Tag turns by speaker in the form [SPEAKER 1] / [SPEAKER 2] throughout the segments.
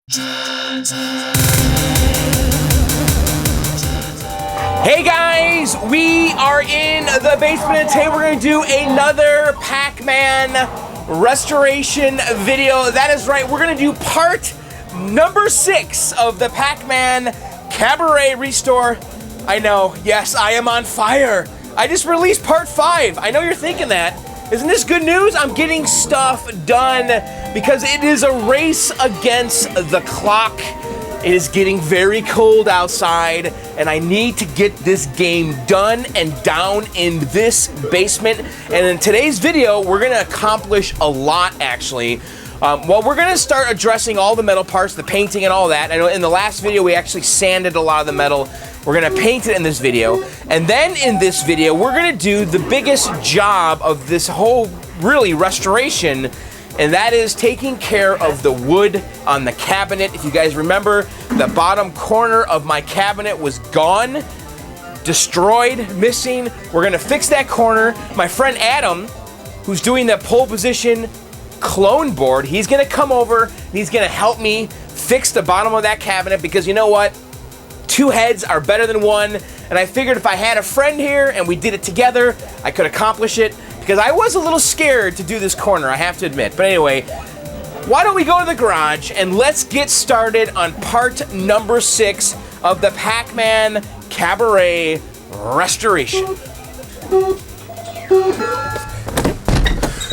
[SPEAKER 1] Hey guys, we are in the basement and today we're going to do another Pac-Man restoration video. That is right, we're going to do part number 6 of the Pac-Man Cabaret restore. I know, yes, I am on fire. I just released part 5. I know you're thinking that. Isn't this good news? I'm getting stuff done because it is a race against the clock. It is getting very cold outside, and I need to get this game done and down in this basement. And in today's video, we're gonna accomplish a lot, actually. Well, we're gonna start addressing all the metal parts, the painting and all that. I know in the last video, we actually sanded a lot of the metal. We're gonna paint it in this video. And then in this video, we're gonna do the biggest job of this whole, really, restoration, and that is taking care of the wood on the cabinet. If you guys remember, the bottom corner of my cabinet was gone, destroyed, missing. We're gonna fix that corner. My friend Adam, who's doing the pole position clone board, he's gonna come over and he's gonna help me fix the bottom of that cabinet because you know what? 2 heads are better than 1, and I figured if I had a friend here and we did it together, I could accomplish it. Because I was a little scared to do this corner, I have to admit. But anyway, why don't we go to the garage and let's get started on part number 6 of the Pac-Man Cabaret restoration.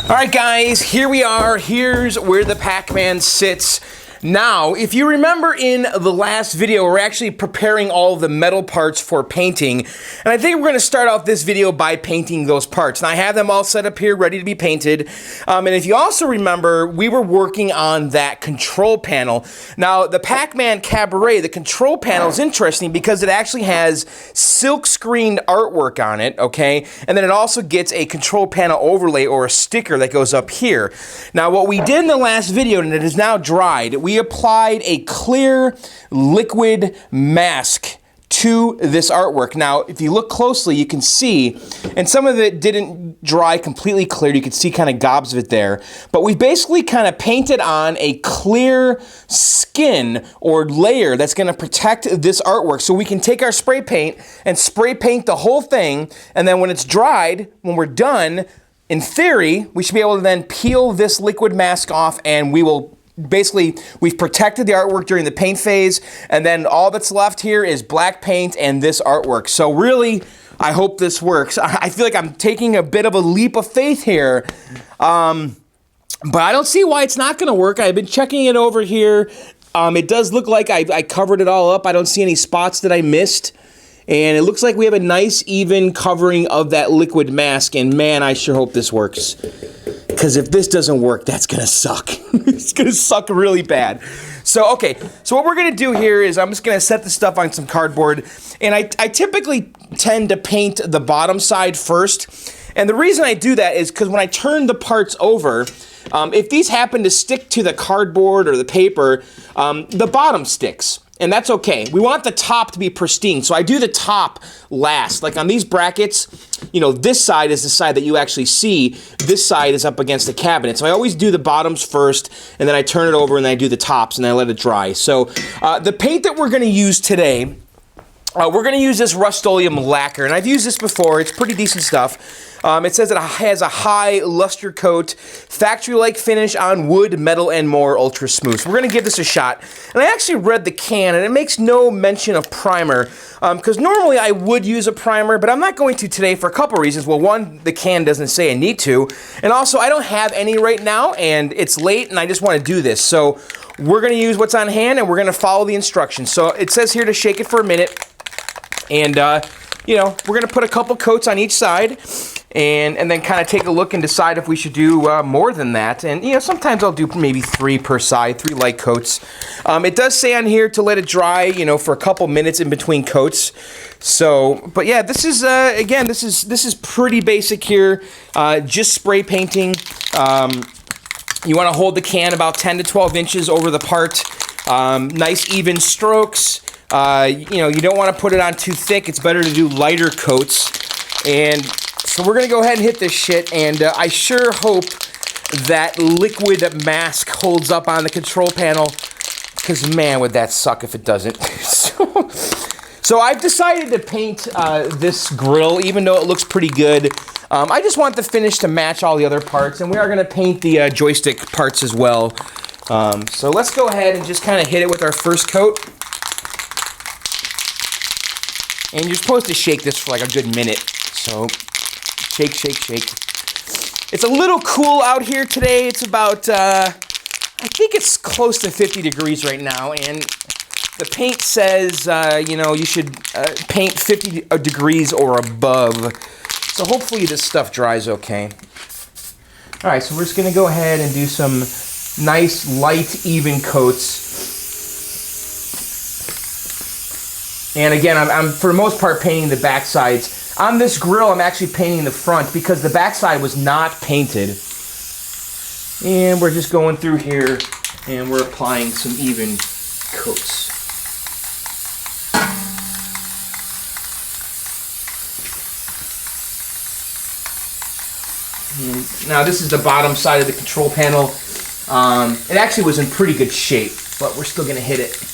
[SPEAKER 1] All right, guys, here we are. Here's where the Pac-Man sits. Now, if you remember in the last video, we're actually preparing all of the metal parts for painting. And I think we're going to start off this video by painting those parts. And I have them all set up here, ready to be painted. And if you also remember, we were working on that control panel. Now, the Pac-Man Cabaret, the control panel is interesting because it actually has silk screened artwork on it, okay? And then it also gets a control panel overlay or a sticker that goes up here. Now, what we did in the last video, and it is now dried, we applied a clear liquid mask to this artwork. Now, if you look closely, you can see, and some of it didn't dry completely clear, you can see kind of gobs of it there, but we basically kind of painted on a clear skin or layer that's going to protect this artwork. So we can take our spray paint and spray paint the whole thing, and then when it's dried, when we're done, in theory, we should be able to then peel this liquid mask off and we will basically, we've protected the artwork during the paint phase, and then all that's left here is black paint and this artwork. So really, I hope this works. I feel like I'm taking a bit of a leap of faith here, but I don't see why it's not going to work. I've been checking it over here. It does look like I covered it all up. I don't see any spots that I missed. And it looks like we have a nice even covering of that liquid mask, and man, I sure hope this works. Because if this doesn't work, that's gonna suck. It's gonna suck really bad. So, okay, so what we're gonna do here is I'm just gonna set the stuff on some cardboard, and I typically tend to paint the bottom side first. And the reason I do that is because when I turn the parts over, if these happen to stick to the cardboard or the paper, the bottom sticks. And that's okay. We want the top to be pristine, so I do the top last. Like on these brackets, you know, this side is the side that you actually see. This side is up against the cabinet. So I always do the bottoms first, and then I turn it over, and then I do the tops, and then I let it dry. So the paint that we're going to use today, we're going to use this Rust-Oleum lacquer, and I've used this before. It's pretty decent stuff. It says it has a high luster coat, factory-like finish on wood, metal, and more, ultra smooth. So we're going to give this a shot. And I actually read the can, and it makes no mention of primer, because normally I would use a primer, but I'm not going to today for a couple reasons. Well, one, the can doesn't say I need to, and also I don't have any right now, and it's late, and I just want to do this. So we're going to use what's on hand, and we're going to follow the instructions. So it says here to shake it for a minute, and you know, we're going to put a couple coats on each side, and then kind of take a look and decide if we should do more than that. And, you know, sometimes I'll do maybe 3 per side, 3 light coats. It does say on here to let it dry, you know, for a couple minutes in between coats. So, but yeah, this is, again, this is pretty basic here, just spray painting. You want to hold the can about 10 to 12 inches over the part. Nice even strokes. You know, you don't want to put it on too thick. It's better to do lighter coats. And so we're going to go ahead and hit this shit, and I sure hope that liquid mask holds up on the control panel, because man, would that suck if it doesn't. So I've decided to paint this grill, even though it looks pretty good. I just want the finish to match all the other parts, and we are going to paint the joystick parts as well. So let's go ahead and just kind of hit it with our first coat. And you're supposed to shake this for like a good minute. So shake, shake, shake. It's a little cool out here today. It's about, I think it's close to 50 degrees right now, and the paint says, you know, you should paint 50 degrees or above. So hopefully this stuff dries okay. All right, so we're just gonna go ahead and do some nice, light, even coats. And again, I'm for the most part painting the back sides. On this grill, I'm actually painting the front because the back side was not painted. And we're just going through here and we're applying some even coats. And now this is the bottom side of the control panel. It actually was in pretty good shape, but we're still gonna hit it.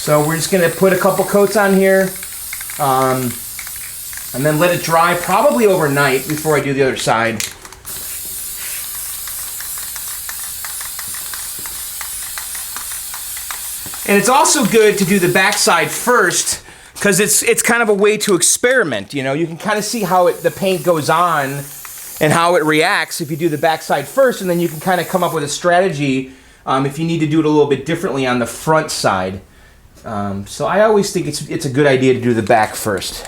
[SPEAKER 1] So we're just gonna put a couple coats on here, and then let it dry probably overnight before I do the other side. And it's also good to do the backside first because it's kind of a way to experiment. You know, you can kind of see how the paint goes on and how it reacts if you do the backside first, and then you can kind of come up with a strategy if you need to do it a little bit differently on the front side. So I always think it's a good idea to do the back first.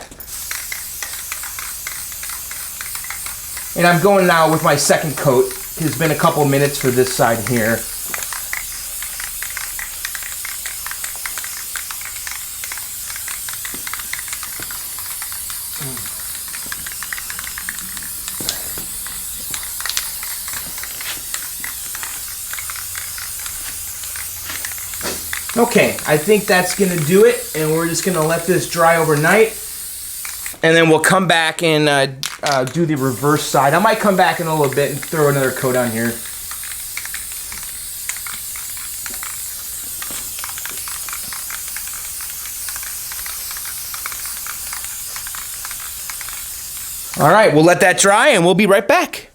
[SPEAKER 1] And I'm going now with my second coat. It's been a couple minutes for this side here. Okay, I think that's gonna do it, and we're just gonna let this dry overnight, and then we'll come back and do the reverse side. I might come back in a little bit and throw another coat on here. All right, we'll let that dry, and we'll be right back.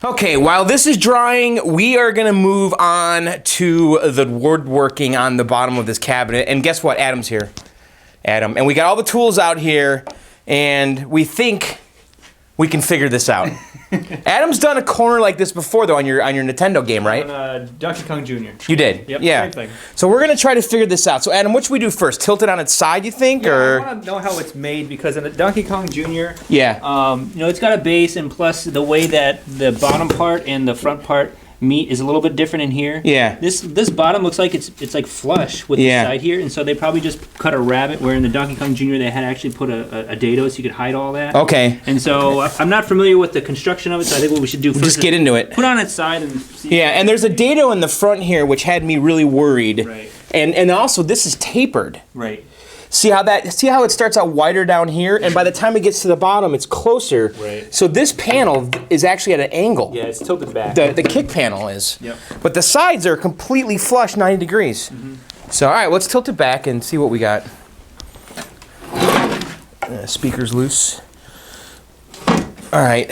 [SPEAKER 1] Okay, while this is drying, we are gonna move on to the woodworking on the bottom of this cabinet. And guess what? Adam's here. Adam. And we got all the tools out here, and we think we can figure this out. Adam's done a corner like this before, though, on your Nintendo game, right?
[SPEAKER 2] On Donkey Kong Jr.
[SPEAKER 1] You did?
[SPEAKER 2] Yep,
[SPEAKER 1] yeah.
[SPEAKER 2] same thing.
[SPEAKER 1] So we're gonna try to figure this out. So Adam, what should we do first? Tilt it on its side, you think?
[SPEAKER 2] Yeah,
[SPEAKER 1] or?
[SPEAKER 2] I want to know how it's made because in the Donkey Kong Jr.,
[SPEAKER 1] yeah.
[SPEAKER 2] you know, it's got a base, and plus the way that the bottom part and the front part meet is a little bit different in here.
[SPEAKER 1] Yeah.
[SPEAKER 2] This bottom looks like it's like flush with the side here, and so they probably just cut a rabbit. Where in the Donkey Kong Jr. they had actually put a dado so you could hide all that.
[SPEAKER 1] Okay.
[SPEAKER 2] And so I'm not familiar with the construction of it, so I think what we should do first
[SPEAKER 1] just get into it.
[SPEAKER 2] Put it on its side and see.
[SPEAKER 1] Yeah, and there's a dado in the front here which had me really worried.
[SPEAKER 2] Right.
[SPEAKER 1] And also this is tapered.
[SPEAKER 2] Right.
[SPEAKER 1] See how it starts out wider down here, and by the time it gets to the bottom, it's closer.
[SPEAKER 2] Right.
[SPEAKER 1] So this panel is actually at an angle.
[SPEAKER 2] Yeah, it's tilted back.
[SPEAKER 1] The kick panel is.
[SPEAKER 2] Yep.
[SPEAKER 1] But the sides are completely flush, 90 degrees. Mm-hmm. So all right, let's tilt it back and see what we got. Speaker's loose. All right.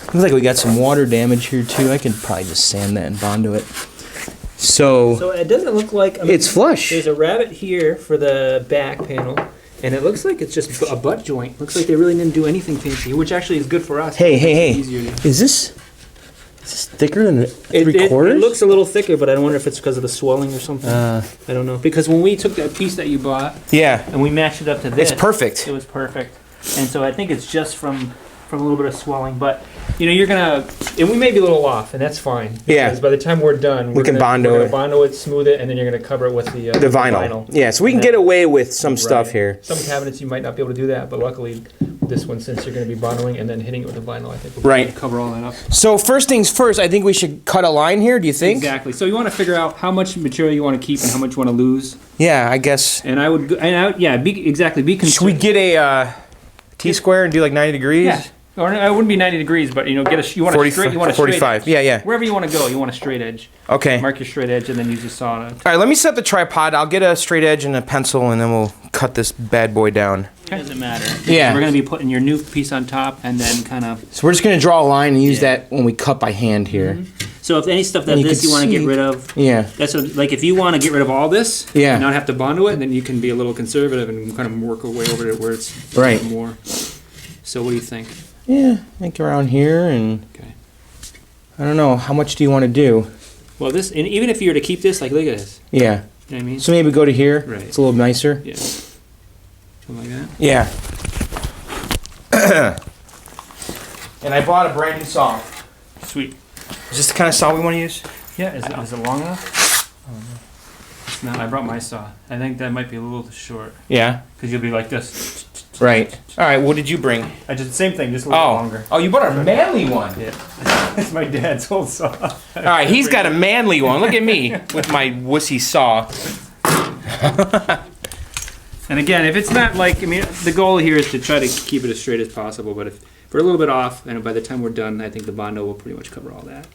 [SPEAKER 1] Looks like we got some water damage here too. I can probably just sand that and Bondo it. So
[SPEAKER 2] it doesn't look like... I mean,
[SPEAKER 1] it's flush.
[SPEAKER 2] There's a rabbit here for the back panel, and it looks like it's just a butt joint. Looks like they really didn't do anything fancy, which actually is good for us.
[SPEAKER 1] Hey. Is this thicker than 3/4?
[SPEAKER 2] It looks a little thicker, but I wonder if it's because of the swelling or something. I don't know. Because when we took that piece that you bought, and we matched it up to this,
[SPEAKER 1] it's perfect.
[SPEAKER 2] It was perfect, and so I think it's just from a little bit of swelling, but you know, you're gonna, and we may be a little off, and that's fine. Because by the time we're done, we're
[SPEAKER 1] gonna
[SPEAKER 2] Bondo it, smooth it, and then you're gonna cover it with the vinyl.
[SPEAKER 1] Yeah, so we can get away with some stuff here.
[SPEAKER 2] Some cabinets you might not be able to do that, but luckily this one since you're going to be bondoing and then hitting it with the vinyl. I think we'll
[SPEAKER 1] Right.
[SPEAKER 2] cover all that up.
[SPEAKER 1] So first things first, I think we should cut a line here, do you think?
[SPEAKER 2] Exactly. So you want to figure out how much material you want to keep and how much you want to lose.
[SPEAKER 1] Yeah, I guess.
[SPEAKER 2] And I would, be concerned.
[SPEAKER 1] Should we get a T-square and do like 90 degrees?
[SPEAKER 2] Yeah. Or it wouldn't be 90 degrees, but you want a straight,
[SPEAKER 1] 45.
[SPEAKER 2] Straight edge.
[SPEAKER 1] Yeah.
[SPEAKER 2] Wherever you want to go, you want a straight edge.
[SPEAKER 1] Okay.
[SPEAKER 2] Mark your straight edge and then use your saw to...
[SPEAKER 1] All right, let me set the tripod. I'll get a straight edge and a pencil, and then we'll cut this bad boy down.
[SPEAKER 2] It doesn't matter.
[SPEAKER 1] Yeah.
[SPEAKER 2] We're going to be putting your new piece on top and then kind of...
[SPEAKER 1] So we're just going to draw a line and use that when we cut by hand here.
[SPEAKER 2] Mm-hmm. So if any stuff that
[SPEAKER 1] you
[SPEAKER 2] want to get rid of...
[SPEAKER 1] Yeah.
[SPEAKER 2] That's like if you want to get rid of all this and not have to Bondo it, then you can be a little conservative and kind of work your way over to where it's more. So what do you think?
[SPEAKER 1] Yeah, like around here, and
[SPEAKER 2] okay.
[SPEAKER 1] I don't know, how much do you want to do?
[SPEAKER 2] Well, this, and even if you were to keep this, like, look at this.
[SPEAKER 1] Yeah.
[SPEAKER 2] You know what I mean?
[SPEAKER 1] So maybe go to here.
[SPEAKER 2] Right.
[SPEAKER 1] It's a little nicer.
[SPEAKER 2] Yeah. Something like that?
[SPEAKER 1] Yeah. And I bought a brand new saw.
[SPEAKER 2] Sweet.
[SPEAKER 1] Is this the kind of saw we want to use?
[SPEAKER 2] Yeah, is it long enough? Oh, no. It's not. I brought my saw. I think that might be a little short.
[SPEAKER 1] Yeah.
[SPEAKER 2] Because you'll be like this.
[SPEAKER 1] Right. All right, what did you bring?
[SPEAKER 2] I did the same thing, just a little longer.
[SPEAKER 1] Oh, you bought a manly one.
[SPEAKER 2] Yeah. It's my dad's old saw.
[SPEAKER 1] All right, he's got a manly one. Look at me with my wussy saw.
[SPEAKER 2] And again, if it's not like, I mean, the goal here is to try to keep it as straight as possible, but if we're a little bit off, and by the time we're done, I think the Bondo will pretty much cover all that.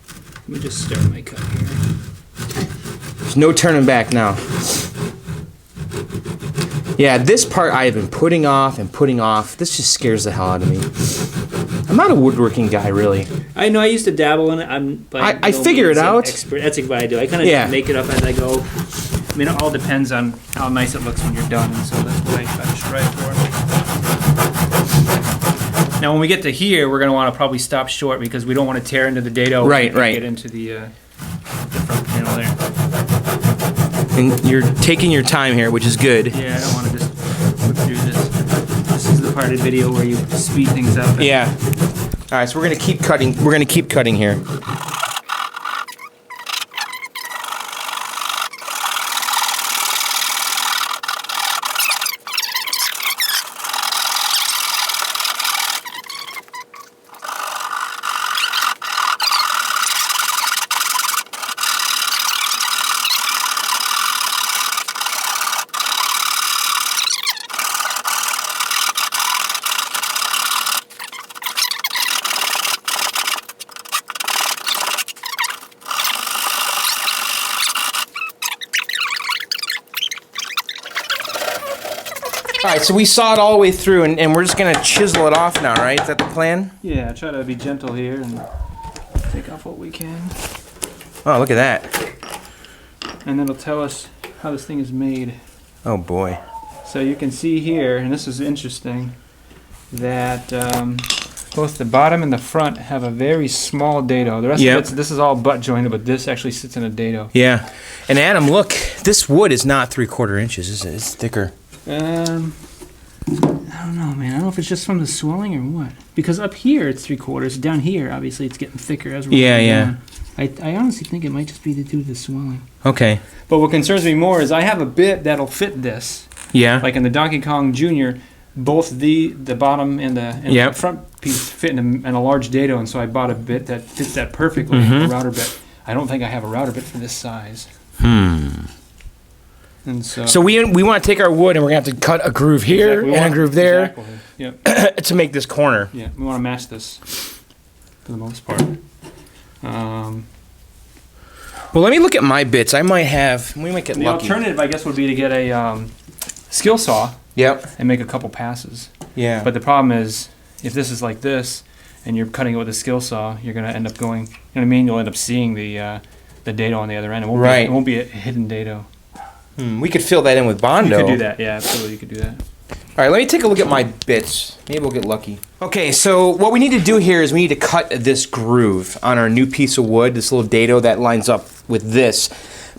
[SPEAKER 2] Let me just start my cut here.
[SPEAKER 1] There's no turning back now. Yeah, this part I have been putting off and putting off. This just scares the hell out of me. I'm not a woodworking guy, really.
[SPEAKER 2] I know, I used to dabble in it.
[SPEAKER 1] I figure it out.
[SPEAKER 2] Expert. That's what I do. I kind of make it up as I go. I mean, it all depends on how nice it looks when you're done, and so that's what I try to strive for. Now, when we get to here, we're going to want to probably stop short because we don't want to tear into the dado.
[SPEAKER 1] Right.
[SPEAKER 2] Get into the front panel there.
[SPEAKER 1] And you're taking your time here, which is good.
[SPEAKER 2] Yeah, I don't want to just whip through this. This is the part of the video where you speed things up.
[SPEAKER 1] Yeah. All right, so we're gonna keep cutting. We're gonna keep cutting here. All right, so we saw it all the way through, and we're just gonna chisel it off now, right? Is that the plan?
[SPEAKER 2] Yeah, try to be gentle here and take off what we can.
[SPEAKER 1] Oh, look at that.
[SPEAKER 2] And that'll tell us how this thing is made.
[SPEAKER 1] Oh boy.
[SPEAKER 2] So you can see here, and this is interesting, that both the bottom and the front have a very small dado. The rest of it, this is all butt jointed, but this actually sits in a dado.
[SPEAKER 1] Yeah. And Adam, look, this wood is not 3/4 inches, is it? It's thicker.
[SPEAKER 2] I don't know, man. I don't know if it's just from the swelling or what. Because up here it's 3/4. Down here, obviously, it's getting thicker as we're going down. I honestly think it might just be due to the swelling.
[SPEAKER 1] Okay.
[SPEAKER 2] But what concerns me more is I have a bit that'll fit this.
[SPEAKER 1] Yeah.
[SPEAKER 2] Like in the Donkey Kong Jr., both the bottom and the front piece fit in a large dado, and so I bought a bit that fits that perfectly, a router bit. I don't think I have a router bit for this size. And so
[SPEAKER 1] we want to take our wood and we're going to have to cut a groove here and a groove there to make this corner.
[SPEAKER 2] Yeah, we want to match this for the most part.
[SPEAKER 1] Well, let me look at my bits. We might get lucky.
[SPEAKER 2] The alternative, I guess, would be to get a skill saw and make a couple passes. Yeah. But the problem is, if this is like this and you're cutting it with a skill saw, you're going to end up going, you know what I mean? You'll end up seeing the dado on the other end. It won't be a hidden dado.
[SPEAKER 1] We could fill that in with Bondo.
[SPEAKER 2] You could do that, yeah, absolutely, you could do that.
[SPEAKER 1] All right, let me take a look at my bits. Maybe we'll get lucky. Okay, so what we need to do here is we need to cut this groove on our new piece of wood, this little dado that lines up with this.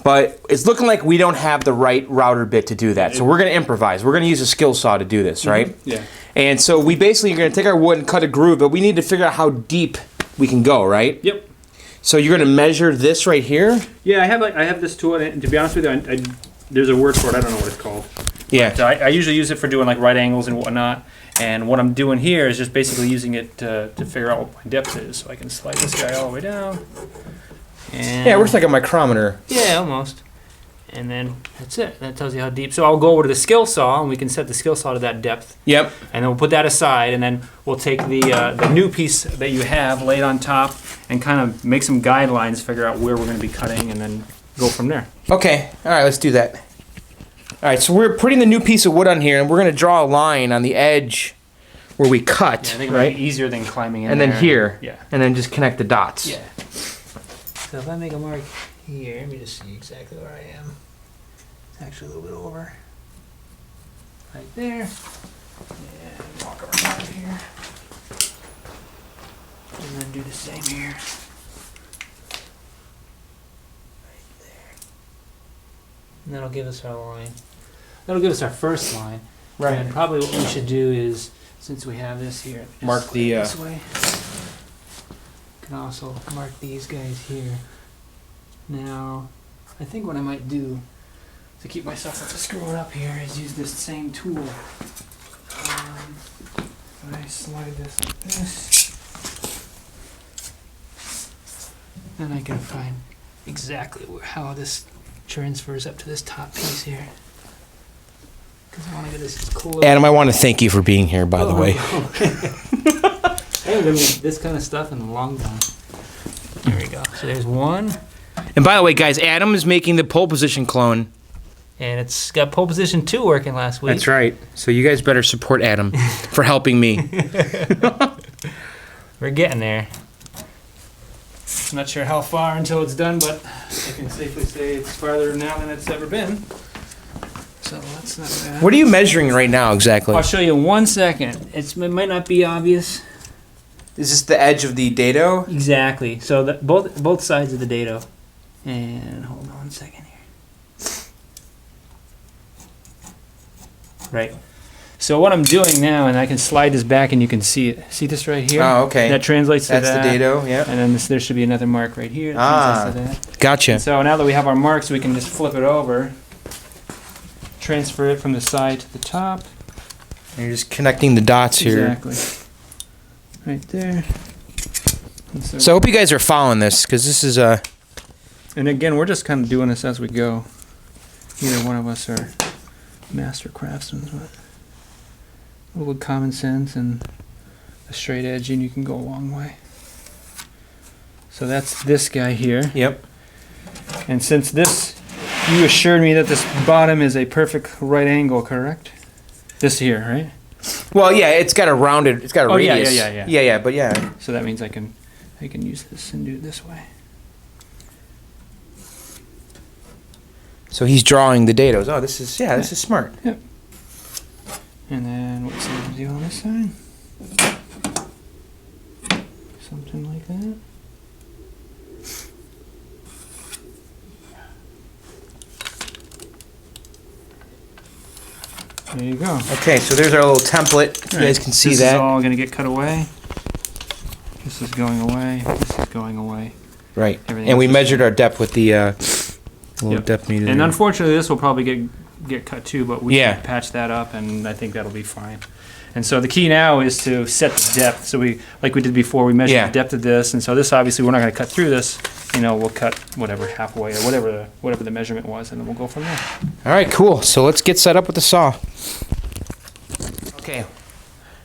[SPEAKER 1] But it's looking like we don't have the right router bit to do that, so we're going to improvise. We're going to use a skill saw to do this, right?
[SPEAKER 2] Yeah.
[SPEAKER 1] And so we basically are going to take our wood and cut a groove, but we need to figure out how deep we can go, right?
[SPEAKER 2] Yep.
[SPEAKER 1] So you're going to measure this right here?
[SPEAKER 2] Yeah, I have this tool, and to be honest with you, there's a word for it. I don't know what it's called.
[SPEAKER 1] Yeah.
[SPEAKER 2] But, I usually use it for doing like right angles and whatnot. And what I'm doing here is just basically using it to figure out what my depth is. So I can slide this guy all the way down. And
[SPEAKER 1] yeah, it works like a micrometer.
[SPEAKER 2] yeah, almost. And then that's it. That tells you how deep. So I'll go over to the skill saw, and we can set the skill saw to that depth.
[SPEAKER 1] Yep.
[SPEAKER 2] And then we'll put that aside, and then we'll take the new piece that you have, lay it on top, and kind of make some guidelines, figure out where we're going to be cutting, and then go from there.
[SPEAKER 1] Okay. All right, let's do that. All right, so we're putting the new piece of wood on here, and we're going to draw a line on the edge where we cut.
[SPEAKER 2] Yeah, I think it might be easier than climbing in
[SPEAKER 1] and
[SPEAKER 2] there.
[SPEAKER 1] then here.
[SPEAKER 2] Yeah.
[SPEAKER 1] And then just connect the dots.
[SPEAKER 2] Yeah. So if I make a mark here, let me just see exactly where I am. It's actually a little bit over. Right there. And walk around here. And then do the same here. Right there. And that'll give us our line. That'll give us our first line.
[SPEAKER 1] Right.
[SPEAKER 2] And probably what we should do is, since we have this here, just
[SPEAKER 1] Mark the,
[SPEAKER 2] this way. Can also mark these guys here. Now, I think what I might do to keep myself from screwing up here is use this same tool. If I slide this like this, then I can find exactly how this transfers up to this top piece here. Because I want to get this as close.
[SPEAKER 1] Adam, I want to thank you for being here, by the way.
[SPEAKER 2] I haven't done this kind of stuff in a long time. There we go. So there's one.
[SPEAKER 1] And by the way, guys, Adam is making the pole position clone.
[SPEAKER 2] And it's got pole position 2 working last week.
[SPEAKER 1] That's right. So you guys better support Adam for helping me.
[SPEAKER 2] We're getting there. I'm not sure how far until it's done, but I can safely say it's farther now than it's ever been. So that's not bad.
[SPEAKER 1] What are you measuring right now exactly?
[SPEAKER 2] I'll show you in 1 second. It might not be obvious.
[SPEAKER 1] Is this the edge of the dado?
[SPEAKER 2] Exactly. So both sides of the dado. And hold on a second here. Right. So what I'm doing now, and I can slide this back and you can see it. See this right here?
[SPEAKER 1] Oh, okay.
[SPEAKER 2] That translates to that.
[SPEAKER 1] That's the dado, yeah.
[SPEAKER 2] And then there should be another mark right here. That translates to that.
[SPEAKER 1] Gotcha.
[SPEAKER 2] And so now that we have our marks, we can just flip it over, transfer it from the side to the top.
[SPEAKER 1] And you're just connecting the dots here.
[SPEAKER 2] Exactly. Right there. And
[SPEAKER 1] So I hope you guys are following this, because this is a...
[SPEAKER 2] And again, we're just kind of doing this as we go. Neither one of us are master craftsmen, but a little common sense and a straight edge, and you can go a long way. So that's this guy here.
[SPEAKER 1] Yep.
[SPEAKER 2] And since this, you assured me that this bottom is a perfect right angle, correct? This here, right?
[SPEAKER 1] Well, yeah, it's got a rounded, it's got a radius.
[SPEAKER 2] Yeah,
[SPEAKER 1] but yeah.
[SPEAKER 2] So that means I can use this and do it this way.
[SPEAKER 1] So he's drawing the dados. Oh, this is smart.
[SPEAKER 2] Yep. And then what's the deal on this side? Something like that. There you go.
[SPEAKER 1] Okay, so there's our little template. You guys can see
[SPEAKER 2] this
[SPEAKER 1] that.
[SPEAKER 2] This is all going to get cut away. This is going away. This is going away.
[SPEAKER 1] Right.
[SPEAKER 2] Everything
[SPEAKER 1] And we
[SPEAKER 2] else is
[SPEAKER 1] measured our depth with the little depth meter.
[SPEAKER 2] And
[SPEAKER 1] there.
[SPEAKER 2] unfortunately, this will probably get cut too, but we
[SPEAKER 1] Yeah.
[SPEAKER 2] can patch that up, and I think that'll be fine. And so the key now is to set the depth. So we, like we did before, we measured the depth of this, and so this obviously we're not going to cut through this. You know, we'll cut whatever halfway or whatever the measurement was, and then we'll go from there.
[SPEAKER 1] All right, cool. So let's get set up with the saw. Okay.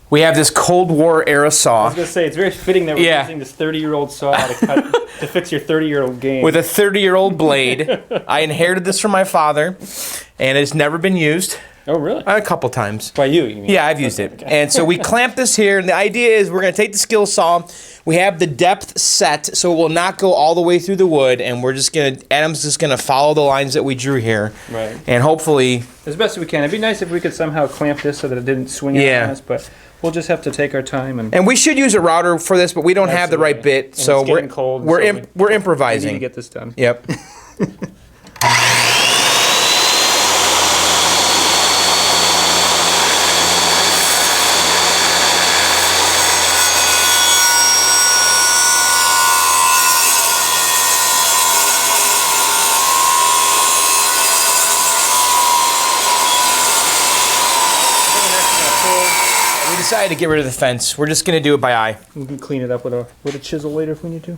[SPEAKER 1] We have this Cold War era
[SPEAKER 2] I
[SPEAKER 1] saw
[SPEAKER 2] was going to say, it's very fitting that we're using this 30-year-old saw to fix your 30-year-old game.
[SPEAKER 1] with a 30-year-old blade. I inherited this from my father, and it's never been used.
[SPEAKER 2] Oh, really?
[SPEAKER 1] A couple times.
[SPEAKER 2] By you mean?
[SPEAKER 1] Yeah, I've used it. And so we clamp this here, and the idea is we're going to take the skill saw. We have the depth set, so it will not go all the way through the wood, and Adam's just going to follow the lines that we drew here.
[SPEAKER 2] Right.
[SPEAKER 1] And hopefully...
[SPEAKER 2] As best we can. It'd be nice if we could somehow clamp this so that it didn't swing out on us, but we'll just have to take our time. And
[SPEAKER 1] we should use a router for this, but we don't have the right bit,
[SPEAKER 2] and
[SPEAKER 1] so
[SPEAKER 2] it's getting cold,
[SPEAKER 1] we're
[SPEAKER 2] we
[SPEAKER 1] improvising.
[SPEAKER 2] need to get this done.
[SPEAKER 1] Yep.
[SPEAKER 2] full.
[SPEAKER 1] We decided to get rid of the fence. We're just going to do it by eye.
[SPEAKER 2] We can clean it up with a chisel later if we need to.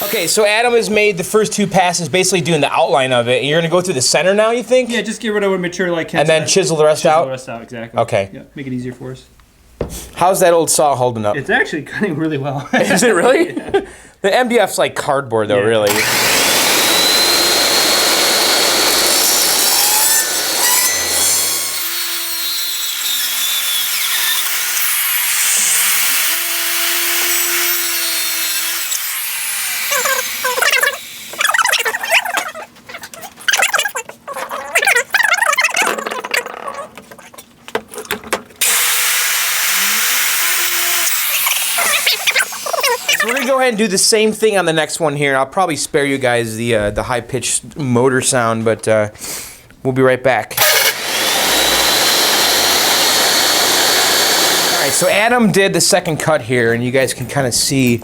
[SPEAKER 1] Okay, so Adam has made the first 2 passes, basically doing the outline of it. You're going to go through the center now, you think?
[SPEAKER 2] Yeah, just get rid of what material I can.
[SPEAKER 1] And then chisel the rest out?
[SPEAKER 2] Chisel the rest out, exactly.
[SPEAKER 1] Okay.
[SPEAKER 2] Yeah, make it easier for us.
[SPEAKER 1] How's that old saw holding up?
[SPEAKER 2] It's actually cutting really well.
[SPEAKER 1] Is it really?
[SPEAKER 2] Yeah.
[SPEAKER 1] The MDF's like cardboard, though, really. We're gonna go ahead and do the same thing on the next one here. I'll probably spare you guys the high-pitched motor sound, but we'll be right back. All right, so Adam did the second cut here, and you guys can kind of see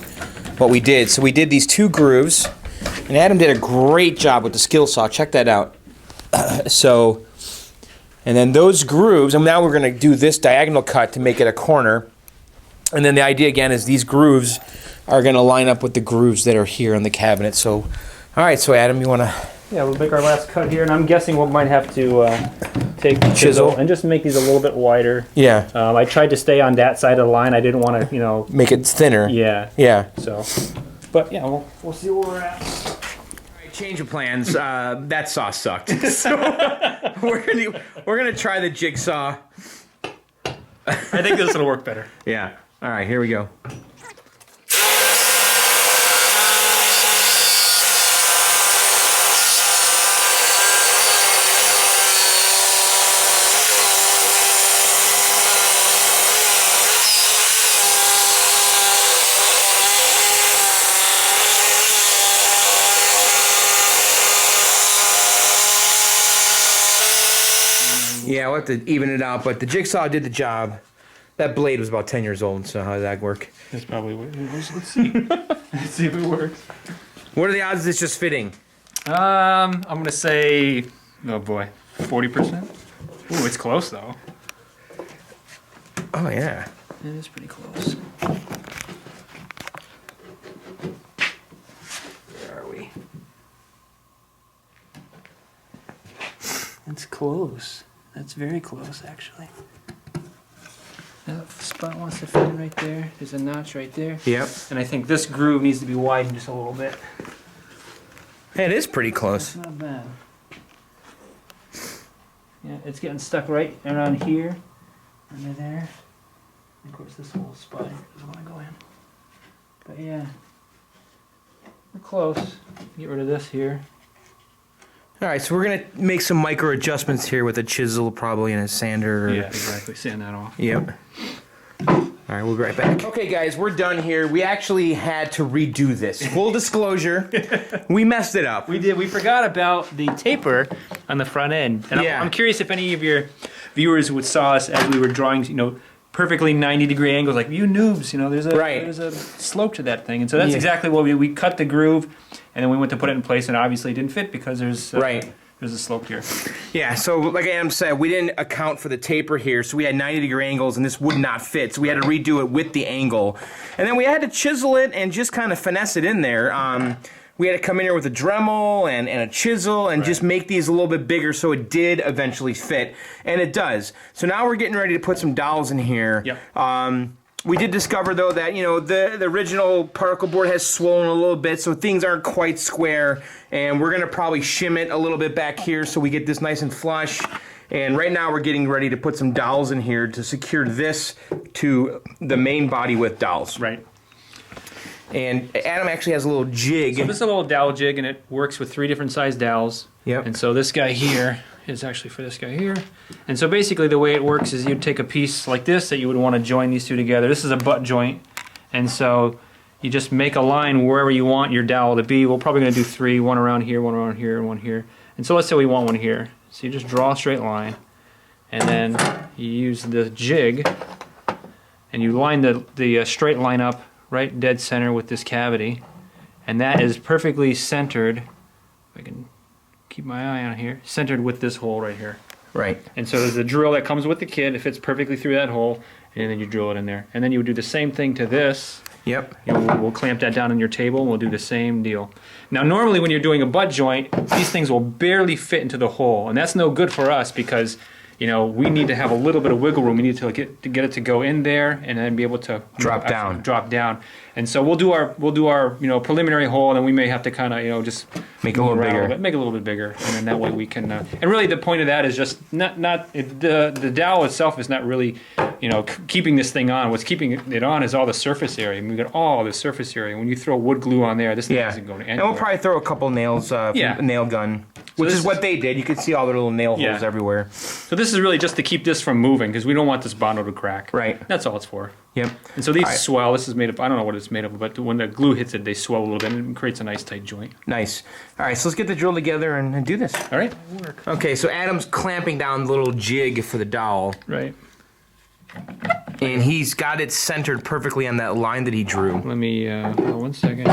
[SPEAKER 1] what we did. So we did these 2 grooves, and Adam did a great job with the skill saw. Check that out. And then those grooves, and now we're gonna do this diagonal cut to make it a corner. And then the idea again is these grooves are going to line up with the grooves that are here on the cabinet. So, all right, so Adam, you want to...
[SPEAKER 2] Yeah, we'll make our last cut here, and I'm guessing we might have to take the chisel and just make these a little bit wider.
[SPEAKER 1] Yeah.
[SPEAKER 2] I tried to stay on that side of the line. I didn't want to, you know...
[SPEAKER 1] Make it thinner.
[SPEAKER 2] Yeah.
[SPEAKER 1] Yeah.
[SPEAKER 2] So, but yeah, we'll see where we're at.
[SPEAKER 1] All right, change of plans. That saw sucked. So we're gonna try the jigsaw.
[SPEAKER 2] I think this will work better.
[SPEAKER 1] Yeah. All right, here we go. Yeah, we'll have to even it out, but the jigsaw did the job. That blade was about 10 years old, so how did that work?
[SPEAKER 2] That's probably what it was. Let's see. Let's see if it works.
[SPEAKER 1] What are the odds of this just fitting?
[SPEAKER 2] I'm going to say, oh boy, 40%. Ooh, it's close though.
[SPEAKER 1] Oh, yeah.
[SPEAKER 2] It is pretty close. Where are we? It's close. That's very close, actually. That spot wants to fit in right there. There's a notch right there.
[SPEAKER 1] Yep.
[SPEAKER 2] And I think this groove needs to be widened just a little bit.
[SPEAKER 1] Hey, it is pretty close.
[SPEAKER 2] That's not bad. Yeah, it's getting stuck right around here, under there. And of course, this whole spot doesn't want to go in. But yeah, we're close. Get rid of this here.
[SPEAKER 1] All right, so we're gonna make some micro adjustments here with a chisel, probably, and a sander.
[SPEAKER 2] Yeah, exactly. Sand that off.
[SPEAKER 1] Yep. All right, we'll be right back. Okay, guys, we're done here. We actually had to redo this. Full disclosure, we messed it up.
[SPEAKER 2] We did. We forgot about the taper on the front end. And
[SPEAKER 1] Yeah.
[SPEAKER 2] I'm curious if any of your viewers would saw us as we were drawing, you know, perfectly 90-degree angles. Like, you noobs, you know, there's a slope to that thing. And so that's exactly what we cut the groove, and then we went to put it in place, and obviously it didn't fit because there's there's a slope here.
[SPEAKER 1] Yeah, so like Adam said, we didn't account for the taper here, so we had 90-degree angles, and this would not fit, so we had to redo it with the angle. And then we had to chisel it and just kind of finesse it in there. We had to come in here with a Dremel and a chisel and just make these a little bit bigger so it did eventually fit, and it does. So now we're getting ready to put some dowels in here.
[SPEAKER 2] Yep.
[SPEAKER 1] We did discover, though, that, you know, the original particle board has swollen a little bit, so things aren't quite square, and we're going to probably shim it a little bit back here so we get this nice and flush. And right now we're getting ready to put some dowels in here to secure this to the main body with dowels.
[SPEAKER 2] Right.
[SPEAKER 1] And Adam actually has a little jig.
[SPEAKER 2] So this is a little dowel jig, and it works with 3 different size dowels.
[SPEAKER 1] Yep.
[SPEAKER 2] And so this guy here is actually for this guy here. And so basically the way it works is you'd take a piece like this that you would want to join these 2 together. This is a butt joint. And so you just make a line wherever you want your dowel to be. We're probably going to do 3, one around here, one around here, and one here. And so let's say we want one here. So you just draw a straight line, and then you use the jig, and you line the straight line up right dead center with this cavity, and that is perfectly centered. If I can keep my eye on here, centered with this hole right here.
[SPEAKER 1] Right.
[SPEAKER 2] And so there's a drill that comes with the kit. It fits perfectly through that hole, and then you drill it in there. And then you would do the same thing to this.
[SPEAKER 1] Yep.
[SPEAKER 2] You know, we'll clamp that down on your table, and we'll do the same deal. Now, normally when you're doing a butt joint, these things will barely fit into the hole, and that's no good for us because, you know, we need to have a little bit of wiggle room. We need to get it to go in there and then be able to
[SPEAKER 1] drop down.
[SPEAKER 2] And so we'll do our preliminary hole, and then we may have to kind of just
[SPEAKER 1] make it a little bigger.
[SPEAKER 2] Make it a little bit bigger, and then that way we can. And really, the point of that is just the dowel itself is not really keeping this thing on. What's keeping it on is all the surface area. And we got all the surface area. When you throw wood glue on there, this thing isn't going anywhere.
[SPEAKER 1] And we'll probably throw a couple nails, a nail gun. Which is what they did. You could see all their little nail holes everywhere.
[SPEAKER 2] So this is really just to keep this from moving because we don't want this Bondo to crack.
[SPEAKER 1] Right.
[SPEAKER 2] That's all it's for.
[SPEAKER 1] Yep.
[SPEAKER 2] And so these swell. This is made up. I don't know what it's made of, but when the glue hits it, they swell a little bit and it creates a nice tight joint.
[SPEAKER 1] Nice. All right, so let's get the drill together and do this.
[SPEAKER 2] All right.
[SPEAKER 1] Okay, so Adam's clamping down the little jig for the dowel.
[SPEAKER 2] Right.
[SPEAKER 1] And he's got it centered perfectly on that line that he drew.
[SPEAKER 2] Let me, 1 second.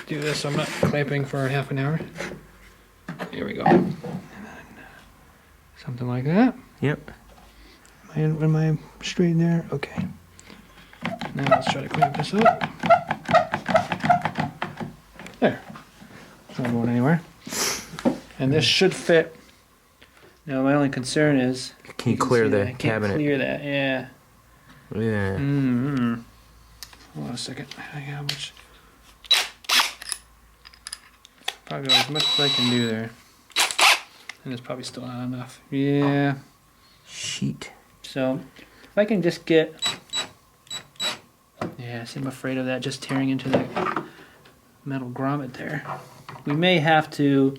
[SPEAKER 2] Do this. I'm not clamping for half an hour. Here we go. Something like that.
[SPEAKER 1] Yep.
[SPEAKER 2] Am I straight in there? Okay. Now let's try to clamp this up. There. It's not going anywhere. And this should fit. Now my only concern is...
[SPEAKER 1] Can you clear the cabinet?
[SPEAKER 2] Clear that, yeah.
[SPEAKER 1] Yeah.
[SPEAKER 2] Mm-hmm. Hold on a second. How much? Probably as much as I can do there. And it's probably still not enough. Yeah.
[SPEAKER 1] Sheet.
[SPEAKER 2] So, if I can just get... Yeah, see, I'm afraid of that just tearing into the metal grommet there. We may have to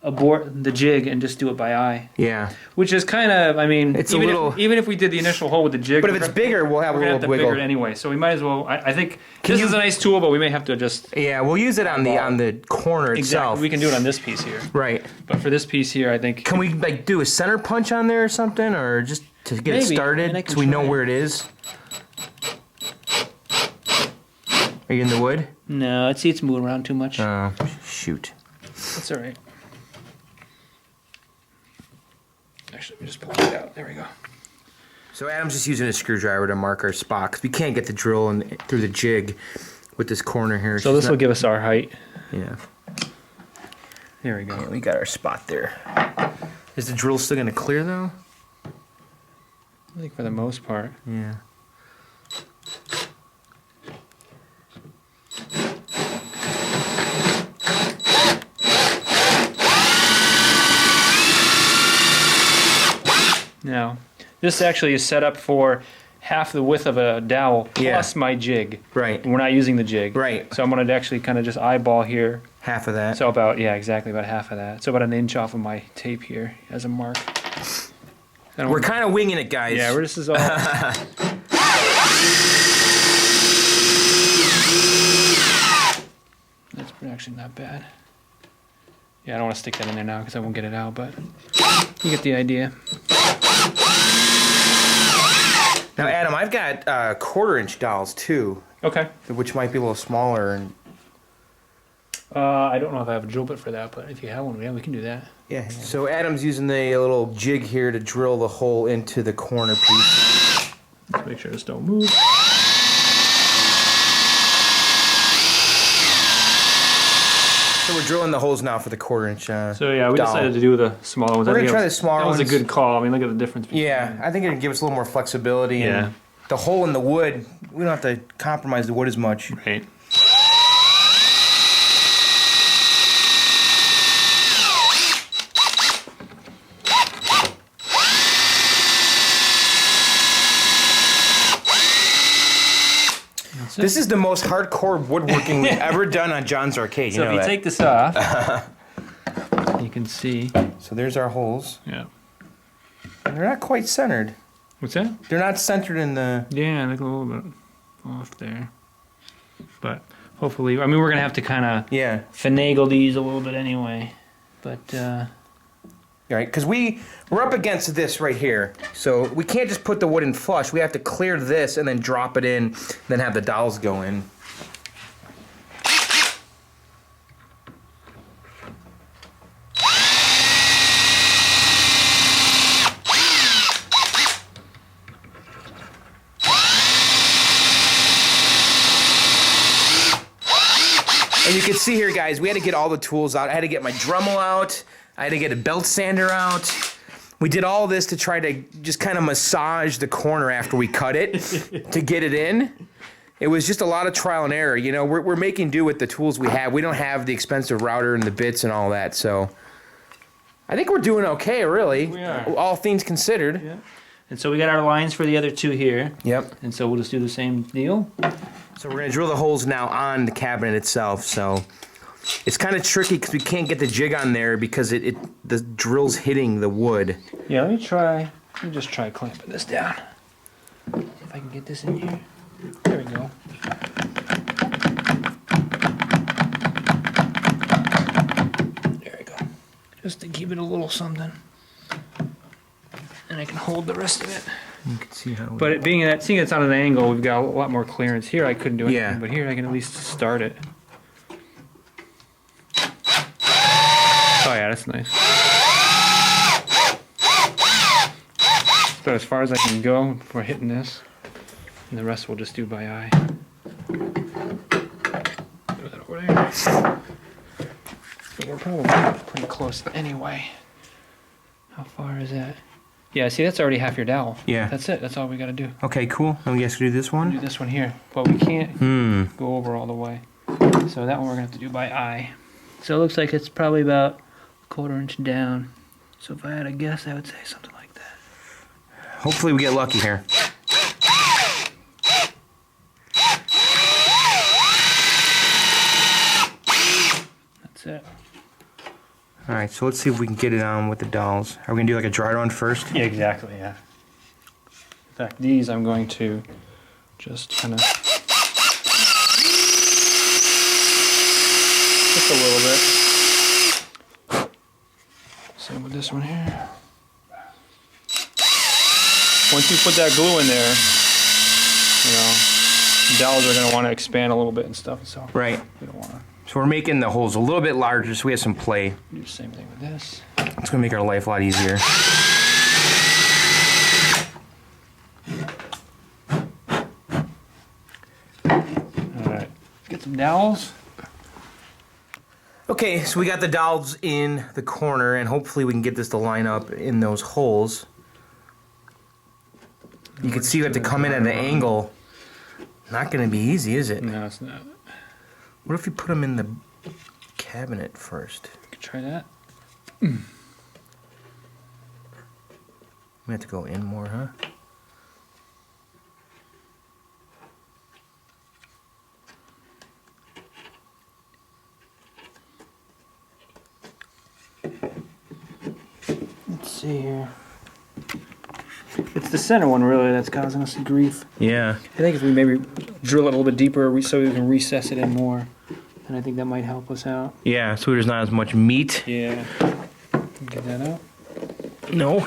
[SPEAKER 2] abort the jig and just do it by eye.
[SPEAKER 1] Yeah.
[SPEAKER 2] Which is kind of, I mean,
[SPEAKER 1] it's
[SPEAKER 2] even if we did the initial hole with the jig.
[SPEAKER 1] But if it's bigger, we'll have a little wiggle.
[SPEAKER 2] Bigger anyway, so we might as well. I think this is a nice tool, but we may have to just.
[SPEAKER 1] Yeah, we'll use it on the corner itself.
[SPEAKER 2] Exactly. We can do it on this piece here.
[SPEAKER 1] Right.
[SPEAKER 2] But for this piece here, I think.
[SPEAKER 1] Can we do a center punch on there or something, or just to get it started so we know where it is? Are you in the wood?
[SPEAKER 2] No, it's moving around too much.
[SPEAKER 1] Oh, shoot.
[SPEAKER 2] That's all right. Actually, let me just pull it out. There we go.
[SPEAKER 1] So Adam's just using a screwdriver to mark our spot because we can't get the drill through the jig with this corner here.
[SPEAKER 2] So this will give us our height.
[SPEAKER 1] Yeah.
[SPEAKER 2] There we go.
[SPEAKER 1] Yeah, we got our spot there. Is the drill still going to clear though?
[SPEAKER 2] I think for the most part.
[SPEAKER 1] Yeah.
[SPEAKER 2] Now, this actually is set up for half the width of a dowel plus my jig.
[SPEAKER 1] Right.
[SPEAKER 2] We're not using the jig.
[SPEAKER 1] Right.
[SPEAKER 2] So I'm going to actually kind of just eyeball here.
[SPEAKER 1] Half of that.
[SPEAKER 2] So about, exactly about half of that. So about an inch off of my tape here as a mark.
[SPEAKER 1] We're kind of winging it, guys.
[SPEAKER 2] Yeah, this is all... That's actually not bad. Yeah, I don't want to stick that in there now because I won't get it out, but you get the idea.
[SPEAKER 1] Now, Adam, I've got 1/4-inch dowels too.
[SPEAKER 2] Okay.
[SPEAKER 1] Which might be a little smaller. And
[SPEAKER 2] I don't know if I have a drill bit for that, but if you have one, we can do that.
[SPEAKER 1] Yeah. So Adam's using the little jig here to drill the hole into the corner piece.
[SPEAKER 2] Let's make sure this don't move.
[SPEAKER 1] So we're drilling the holes now for the 1/4-inch.
[SPEAKER 2] So yeah, we decided to do the smaller ones.
[SPEAKER 1] We're gonna try the smaller ones.
[SPEAKER 2] That was a good call. I mean, look at the difference.
[SPEAKER 1] Yeah, I think it'd give us a little more flexibility.
[SPEAKER 2] Yeah.
[SPEAKER 1] And the hole in the wood, we don't have to compromise the wood as much.
[SPEAKER 2] Right.
[SPEAKER 1] This is the most hardcore woodworking we've ever done on John's Arcade.
[SPEAKER 2] So if you take this off, you can see.
[SPEAKER 1] So there's our holes.
[SPEAKER 2] Yeah.
[SPEAKER 1] And they're not quite centered.
[SPEAKER 2] What's that?
[SPEAKER 1] They're not centered in the...
[SPEAKER 2] Yeah, they're a little bit off there. But hopefully, I mean, we're going to have to kind of finagle these a little bit anyway. But...
[SPEAKER 1] Right, because we're up against this right here. So we can't just put the wood in flush. We have to clear this and then drop it in, then have the dowels go in. And you can see here, guys, we had to get all the tools out. I had to get my Dremel out. I had to get a belt sander out. We did all this to try to just kind of massage the corner after we cut it to get it in. It was just a lot of trial and error. You know, we're making do with the tools we have. We don't have the expensive router and the bits and all that, so I think we're doing okay, really.
[SPEAKER 2] We are.
[SPEAKER 1] All things considered.
[SPEAKER 2] Yeah. And so we got our lines for the other two here.
[SPEAKER 1] Yep.
[SPEAKER 2] And so we'll just do the same deal.
[SPEAKER 1] So we're going to drill the holes now on the cabinet itself, so it's kind of tricky because we can't get the jig on there because the drill's hitting the wood.
[SPEAKER 2] Yeah, let me just try clamping this down. See if I can get this in here. There we go. There we go. Just to keep it a little something. And I can hold the rest of it.
[SPEAKER 1] You can see how.
[SPEAKER 2] But it seeing it's on an angle, we've got a lot more clearance. Here I couldn't do anything, but here I can at least start it. Oh yeah, that's nice. So as far as I can go for hitting this, and the rest we'll just do by eye. Throw that over there. But we're probably pretty close anyway. How far is that? Yeah, see, that's already half your dowel.
[SPEAKER 1] Yeah.
[SPEAKER 2] That's it. That's all we got to do.
[SPEAKER 1] Okay, cool. And we have to do this one?
[SPEAKER 2] Do this one here. But we can't go over all the way. So that one we're going to have to do by eye. So it looks like it's probably about a 1/4 inch down. So if I had to guess, I would say something like that.
[SPEAKER 1] Hopefully we get lucky here.
[SPEAKER 2] That's it.
[SPEAKER 1] All right, so let's see if we can get it on with the dowels. Are we going to do like a dry run first?
[SPEAKER 2] Yeah, exactly, yeah. In fact, these I'm going to just kind of... just a little bit. Same with this one here. Once you put that glue in there, you know, dowels are going to want to expand a little bit and stuff, so
[SPEAKER 1] right.
[SPEAKER 2] We don't want to...
[SPEAKER 1] So we're making the holes a little bit larger so we have some play.
[SPEAKER 2] Do the same thing with this.
[SPEAKER 1] It's going to make our life a lot easier.
[SPEAKER 2] Alright, let's get some dowels.
[SPEAKER 1] Okay, so we got the dowels in the corner and hopefully we can get this to line up in those holes. You can see we have to come in at an angle. Not going to be easy, is it?
[SPEAKER 2] No, it's not.
[SPEAKER 1] What if we put them in the cabinet first?
[SPEAKER 2] We could try that.
[SPEAKER 1] We have to go in more, huh?
[SPEAKER 2] Let's see here. It's the center one really that's causing us grief.
[SPEAKER 1] Yeah.
[SPEAKER 2] I think if we maybe drill it a little bit deeper so we can recess it in more, and I think that might help us out.
[SPEAKER 1] Yeah, so there's not as much meat.
[SPEAKER 2] Yeah. Get that out?
[SPEAKER 1] No.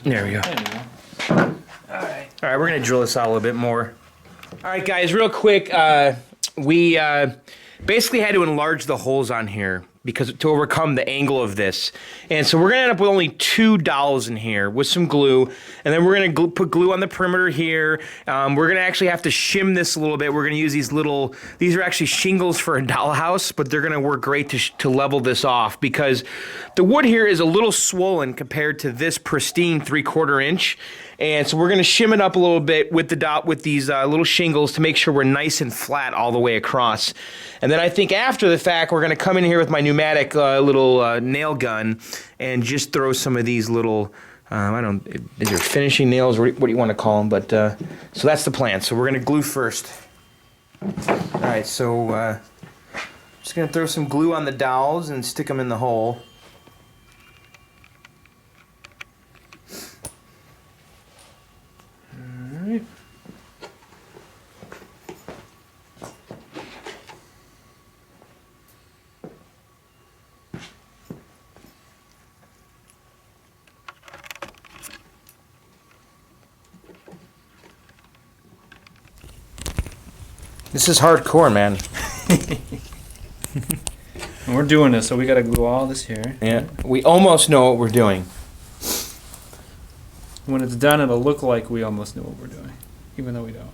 [SPEAKER 1] There we go. Alright, we're going to drill this out a little bit more. Alright guys, real quick, we basically had to enlarge the holes on here because to overcome the angle of this. And so we're going to end up with only 2 dowels in here with some glue. And then we're going to put glue on the perimeter here. We're going to actually have to shim this a little bit. We're going to use these are actually shingles for a dollhouse, but they're going to work great to level this off because the wood here is a little swollen compared to this pristine 3/4 inch. And so we're going to shim it up a little bit with these little shingles to make sure we're nice and flat all the way across. And then I think after the fact, we're going to come in here with my pneumatic little nail gun and just throw some of these little I don't. These are finishing nails, or what do you want to call them? But so that's the plan. So we're gonna glue first. All right. So just gonna throw some glue on the dowels and stick them in the hole. All right. This is hardcore, man.
[SPEAKER 2] And we're doing this, so we gotta glue all this here.
[SPEAKER 1] Yeah, we almost know what we're doing.
[SPEAKER 2] When it's done, it'll look like we almost know what we're doing, even though we don't.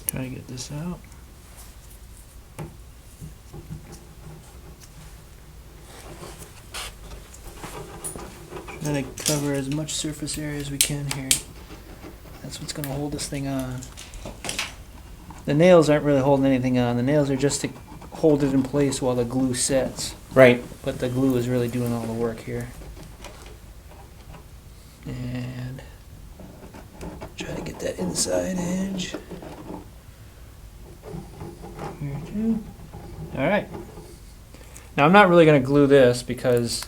[SPEAKER 2] Try to get this out. Try to cover as much surface area as we can here. That's what's going to hold this thing on. The nails aren't really holding anything on. The nails are just to hold it in place while the glue sets.
[SPEAKER 1] Right.
[SPEAKER 2] But the glue is really doing all the work here. And try to get that inside edge. Here too. All right. Now I'm not really going to glue this because,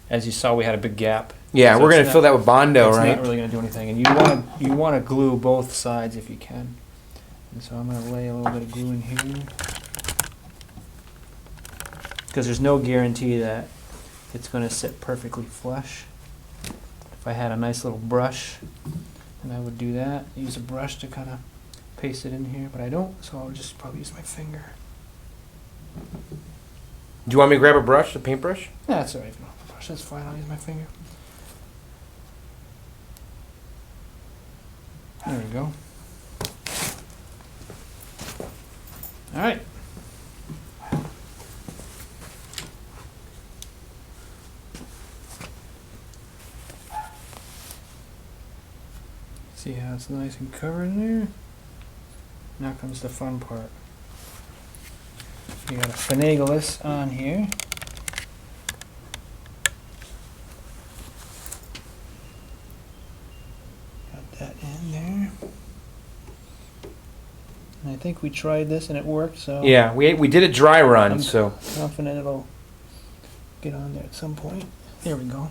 [SPEAKER 2] as you saw, we had a big gap.
[SPEAKER 1] Yeah, so we're going to fill that with Bondo,
[SPEAKER 2] it's
[SPEAKER 1] right?
[SPEAKER 2] It's not really going to do anything, and you want to glue both sides if you can. And so I'm going to lay a little bit of glue in here because there's no guarantee that it's going to sit perfectly flush. If I had a nice little brush, then I would do that. Use a brush to kind of paste it in here, but I don't, so I'll just probably use my finger.
[SPEAKER 1] Do you want me to grab a brush, a paintbrush?
[SPEAKER 2] Yeah, that's all right. If you don't have a brush, that's fine. I'll use my finger. There we go. All right. See how it's nice and covered in there? Now comes the fun part. You gotta finagle this on here. Got that in there. And I think we tried this and it worked, so
[SPEAKER 1] yeah, we did a dry run,
[SPEAKER 2] I'm
[SPEAKER 1] so
[SPEAKER 2] confident it'll get on there at some point. There we go.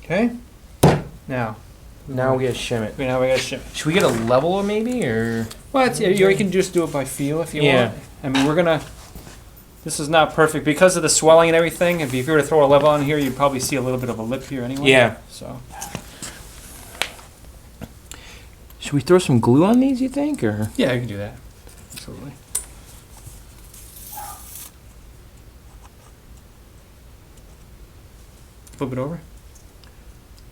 [SPEAKER 2] Okay. Now
[SPEAKER 1] we gotta shim it.
[SPEAKER 2] Now we gotta shim it.
[SPEAKER 1] Should we get a level maybe, or?
[SPEAKER 2] Well, it's, you can just do it by feel if you want. I mean, we're gonna. This is not perfect because of the swelling and everything. If you were to throw a level on here, you'd probably see a little bit of a lip here anyway.
[SPEAKER 1] Yeah.
[SPEAKER 2] So.
[SPEAKER 1] Should we throw some glue on these? You think, or?
[SPEAKER 2] Yeah, you can do that. Absolutely. Flip it over.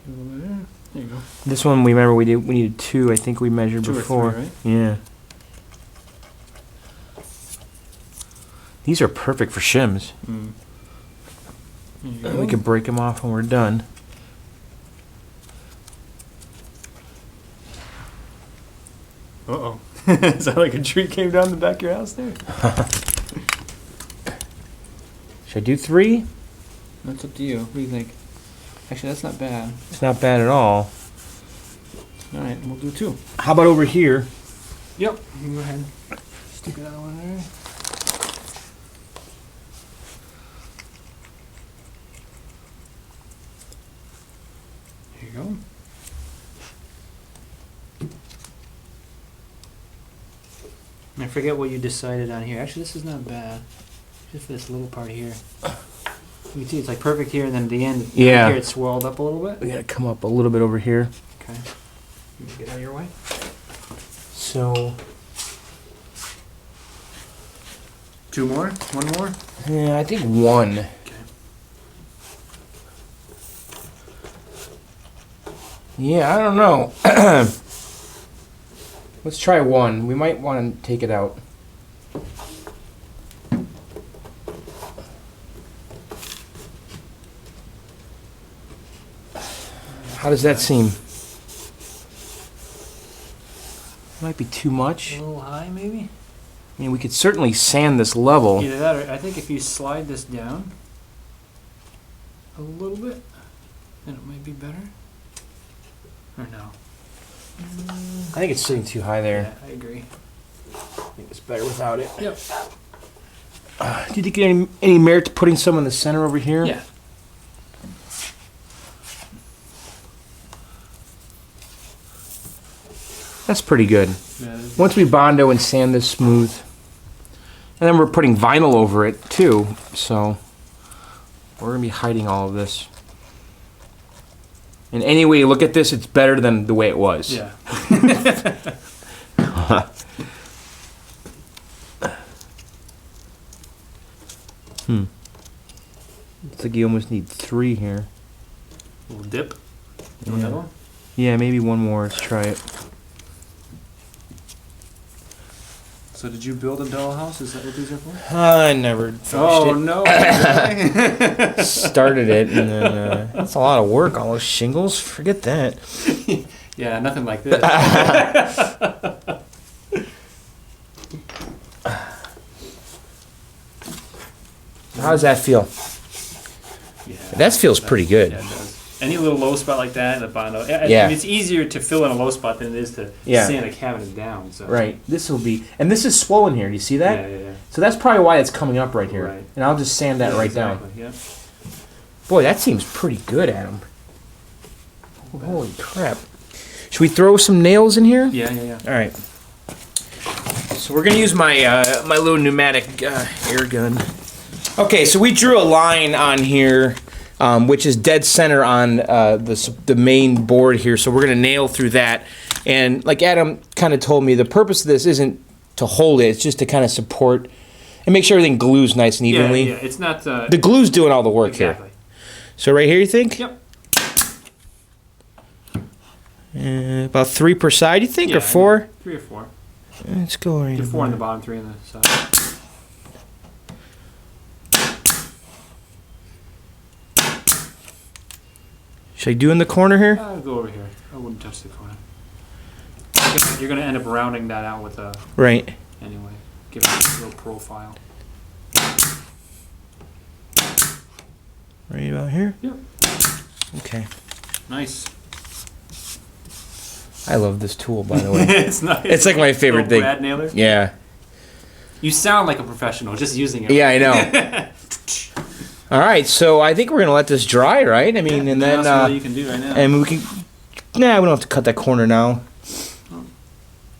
[SPEAKER 2] There you go.
[SPEAKER 1] This one, we remember we needed 2. I think we measured
[SPEAKER 2] 2
[SPEAKER 1] before.
[SPEAKER 2] or 3, right?
[SPEAKER 1] Yeah. These are perfect for shims. We can break them off when we're done.
[SPEAKER 2] Uh-oh. Is that like a tree came down the back of your house there?
[SPEAKER 1] Should I do 3?
[SPEAKER 2] That's up to you. What do you think? Actually, that's not bad.
[SPEAKER 1] It's not bad at all.
[SPEAKER 2] All right, we'll do 2.
[SPEAKER 1] How about over here?
[SPEAKER 2] Yep. You can go ahead. Stick another one there. Here you go. I forget what you decided on here. Actually, this is not bad. Just for this little part here. You can see it's like perfect here, and then at the end,
[SPEAKER 1] yeah,
[SPEAKER 2] here it's swelled up a little bit.
[SPEAKER 1] We gotta come up a little bit over here.
[SPEAKER 2] Okay. You get out of your way.
[SPEAKER 1] So.
[SPEAKER 2] 2 more? 1 more?
[SPEAKER 1] Yeah, I think 1.
[SPEAKER 2] Okay.
[SPEAKER 1] Yeah, I don't know. Let's try 1. We might want to take it out. How does that seem? Might be too much.
[SPEAKER 2] A little high, maybe?
[SPEAKER 1] I mean, we could certainly sand this level.
[SPEAKER 2] Either that or I think if you slide this down a little bit, then it might be better. Or no?
[SPEAKER 1] I think it's sitting too high there.
[SPEAKER 2] Yeah, I agree.
[SPEAKER 1] I think it's better without it.
[SPEAKER 2] Yep.
[SPEAKER 1] Do you think any merit to putting some in the center over here?
[SPEAKER 2] Yeah.
[SPEAKER 1] That's pretty good.
[SPEAKER 2] Yeah,
[SPEAKER 1] Once we Bondo and sand this smooth, and then we're putting vinyl over it too, so we're gonna be hiding all of this. And any way you look at this, it's better than the way it was.
[SPEAKER 2] yeah.
[SPEAKER 1] It's like you almost need 3 here.
[SPEAKER 2] A little dip. Another one?
[SPEAKER 1] Yeah, maybe one more. Let's try it.
[SPEAKER 2] So did you build a dollhouse? Is that what these are for?
[SPEAKER 1] I never finished
[SPEAKER 2] Oh
[SPEAKER 1] it.
[SPEAKER 2] no!
[SPEAKER 1] Started it, and then that's a lot of work. All those shingles. Forget that.
[SPEAKER 2] Yeah, nothing like this.
[SPEAKER 1] How does that feel?
[SPEAKER 2] Yeah,
[SPEAKER 1] That feels pretty good.
[SPEAKER 2] Yeah, it does. Any little low spot like that in the Bondo,
[SPEAKER 1] Yeah.
[SPEAKER 2] it's easier to fill in a low spot than it is to sand a cabinet down. So.
[SPEAKER 1] Right. This will be, and this is swollen here. Do you see that?
[SPEAKER 2] Yeah.
[SPEAKER 1] So that's probably why it's coming up right here.
[SPEAKER 2] Right.
[SPEAKER 1] And I'll just sand that right down.
[SPEAKER 2] Yeah.
[SPEAKER 1] Boy, that seems pretty good, Adam. Holy crap. Should we throw some nails in here?
[SPEAKER 2] Yeah.
[SPEAKER 1] All right. So we're gonna use my my little pneumatic air gun. Okay, so we drew a line on here, which is dead center on the main board here. So we're gonna nail through that. And like Adam kind of told me, the purpose of this isn't to hold it; it's just to kind of support and make sure everything glues nice and evenly.
[SPEAKER 2] Yeah. It's not
[SPEAKER 1] the glue's doing all the work here. So right here, you think?
[SPEAKER 2] Yep.
[SPEAKER 1] About 3 per side, you think, or 4?
[SPEAKER 2] 3 or 4.
[SPEAKER 1] Let's go right.
[SPEAKER 2] Get 4 on the bottom, 3 on the side.
[SPEAKER 1] Should I do in the corner here?
[SPEAKER 2] I'll go over here. I wouldn't touch the corner. You're gonna end up rounding that out with a
[SPEAKER 1] Right.
[SPEAKER 2] anyway. Give it a little profile.
[SPEAKER 1] Right about here?
[SPEAKER 2] Yep.
[SPEAKER 1] Okay.
[SPEAKER 2] Nice.
[SPEAKER 1] I love this tool, by the way.
[SPEAKER 2] It's nice.
[SPEAKER 1] It's like my favorite thing.
[SPEAKER 2] Brad nailer.
[SPEAKER 1] Yeah.
[SPEAKER 2] You sound like a professional just using it.
[SPEAKER 1] Yeah, I know. All right, so I think we're gonna let this dry, right? I mean, and then
[SPEAKER 2] that's what you can do right now.
[SPEAKER 1] and we can. Nah, we don't have to cut that corner now.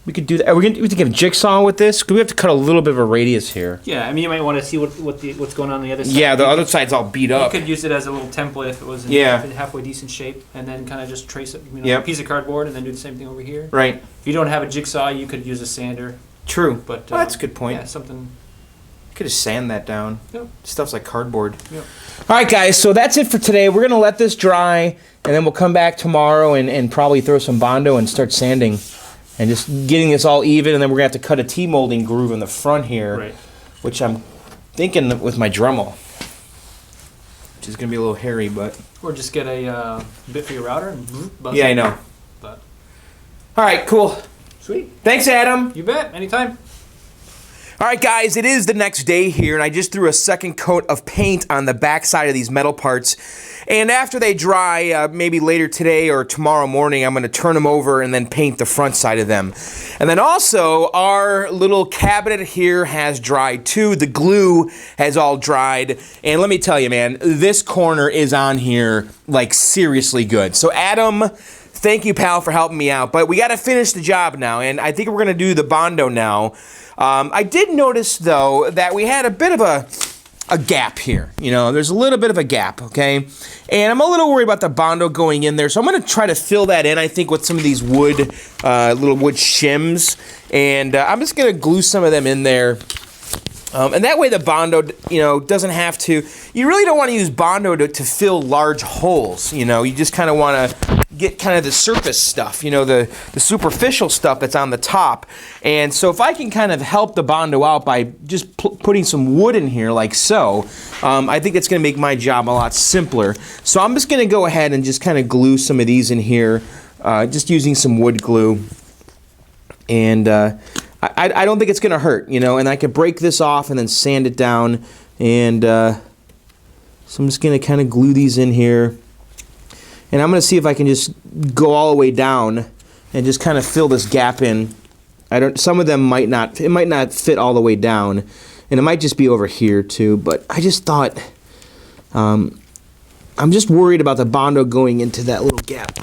[SPEAKER 1] We could do that. We can give a jigsaw with this. We have to cut a little bit of a radius here.
[SPEAKER 2] Yeah, I mean, you might want to see what's going on the other side.
[SPEAKER 1] Yeah, the other side's all beat up.
[SPEAKER 2] You could use it as a little template if it was in halfway decent shape, and then kind of just trace it, a piece of cardboard, and then do the same thing over here.
[SPEAKER 1] Right.
[SPEAKER 2] If you don't have a jigsaw, you could use a sander.
[SPEAKER 1] True.
[SPEAKER 2] But
[SPEAKER 1] that's a good point.
[SPEAKER 2] Yeah, something.
[SPEAKER 1] Could just sand that down.
[SPEAKER 2] Yep.
[SPEAKER 1] Stuff's like cardboard.
[SPEAKER 2] Yep.
[SPEAKER 1] All right, guys. So that's it for today. We're gonna let this dry, and then we'll come back tomorrow and probably throw some Bondo and start sanding, and just getting this all even. And then we're gonna have to cut a T-molding groove in the front here,
[SPEAKER 2] Right.
[SPEAKER 1] which I'm thinking with my Dremel, which is gonna be a little hairy, but
[SPEAKER 2] Or just get a bit for your router and buzz
[SPEAKER 1] yeah,
[SPEAKER 2] it.
[SPEAKER 1] I know.
[SPEAKER 2] But
[SPEAKER 1] All right, cool.
[SPEAKER 2] sweet.
[SPEAKER 1] Thanks, Adam.
[SPEAKER 2] You bet. Anytime.
[SPEAKER 1] All right, guys, it is the next day here, and I just threw a second coat of paint on the back side of these metal parts. And after they dry, maybe later today or tomorrow morning, I'm going to turn them over and then paint the front side of them. And then also, our little cabinet here has dried too. The glue has all dried. And let me tell you, man, this corner is on here, like, seriously good. So, Adam, thank you, pal, for helping me out. But we got to finish the job now, and I think we're going to do the Bondo now. I did notice, though, that we had a bit of a gap here. You know, there's a little bit of a gap, okay? And I'm a little worried about the Bondo going in there, so I'm going to try to fill that in, I think, with some of these wood, little wood shims. And I'm just going to glue some of them in there And that way the Bondo, doesn't have to, you really don't want to use Bondo to fill large holes, you just kind of want to get kind of the surface stuff, the superficial stuff that's on the top. And so if I can kind of help the Bondo out by just putting some wood in here like so, I think that's going to make my job a lot simpler. So I'm just going to go ahead and just kind of glue some of these in here, just using some wood glue. And I don't think it's going to hurt, and I could break this off and then sand it down. And so I'm just going to kind of glue these in here. And I'm going to see if I can just go all the way down and just kind of fill this gap in. Some of them might not fit all the way down. And it might just be over here too, but I just thought, I'm just worried about the Bondo going into that little gap.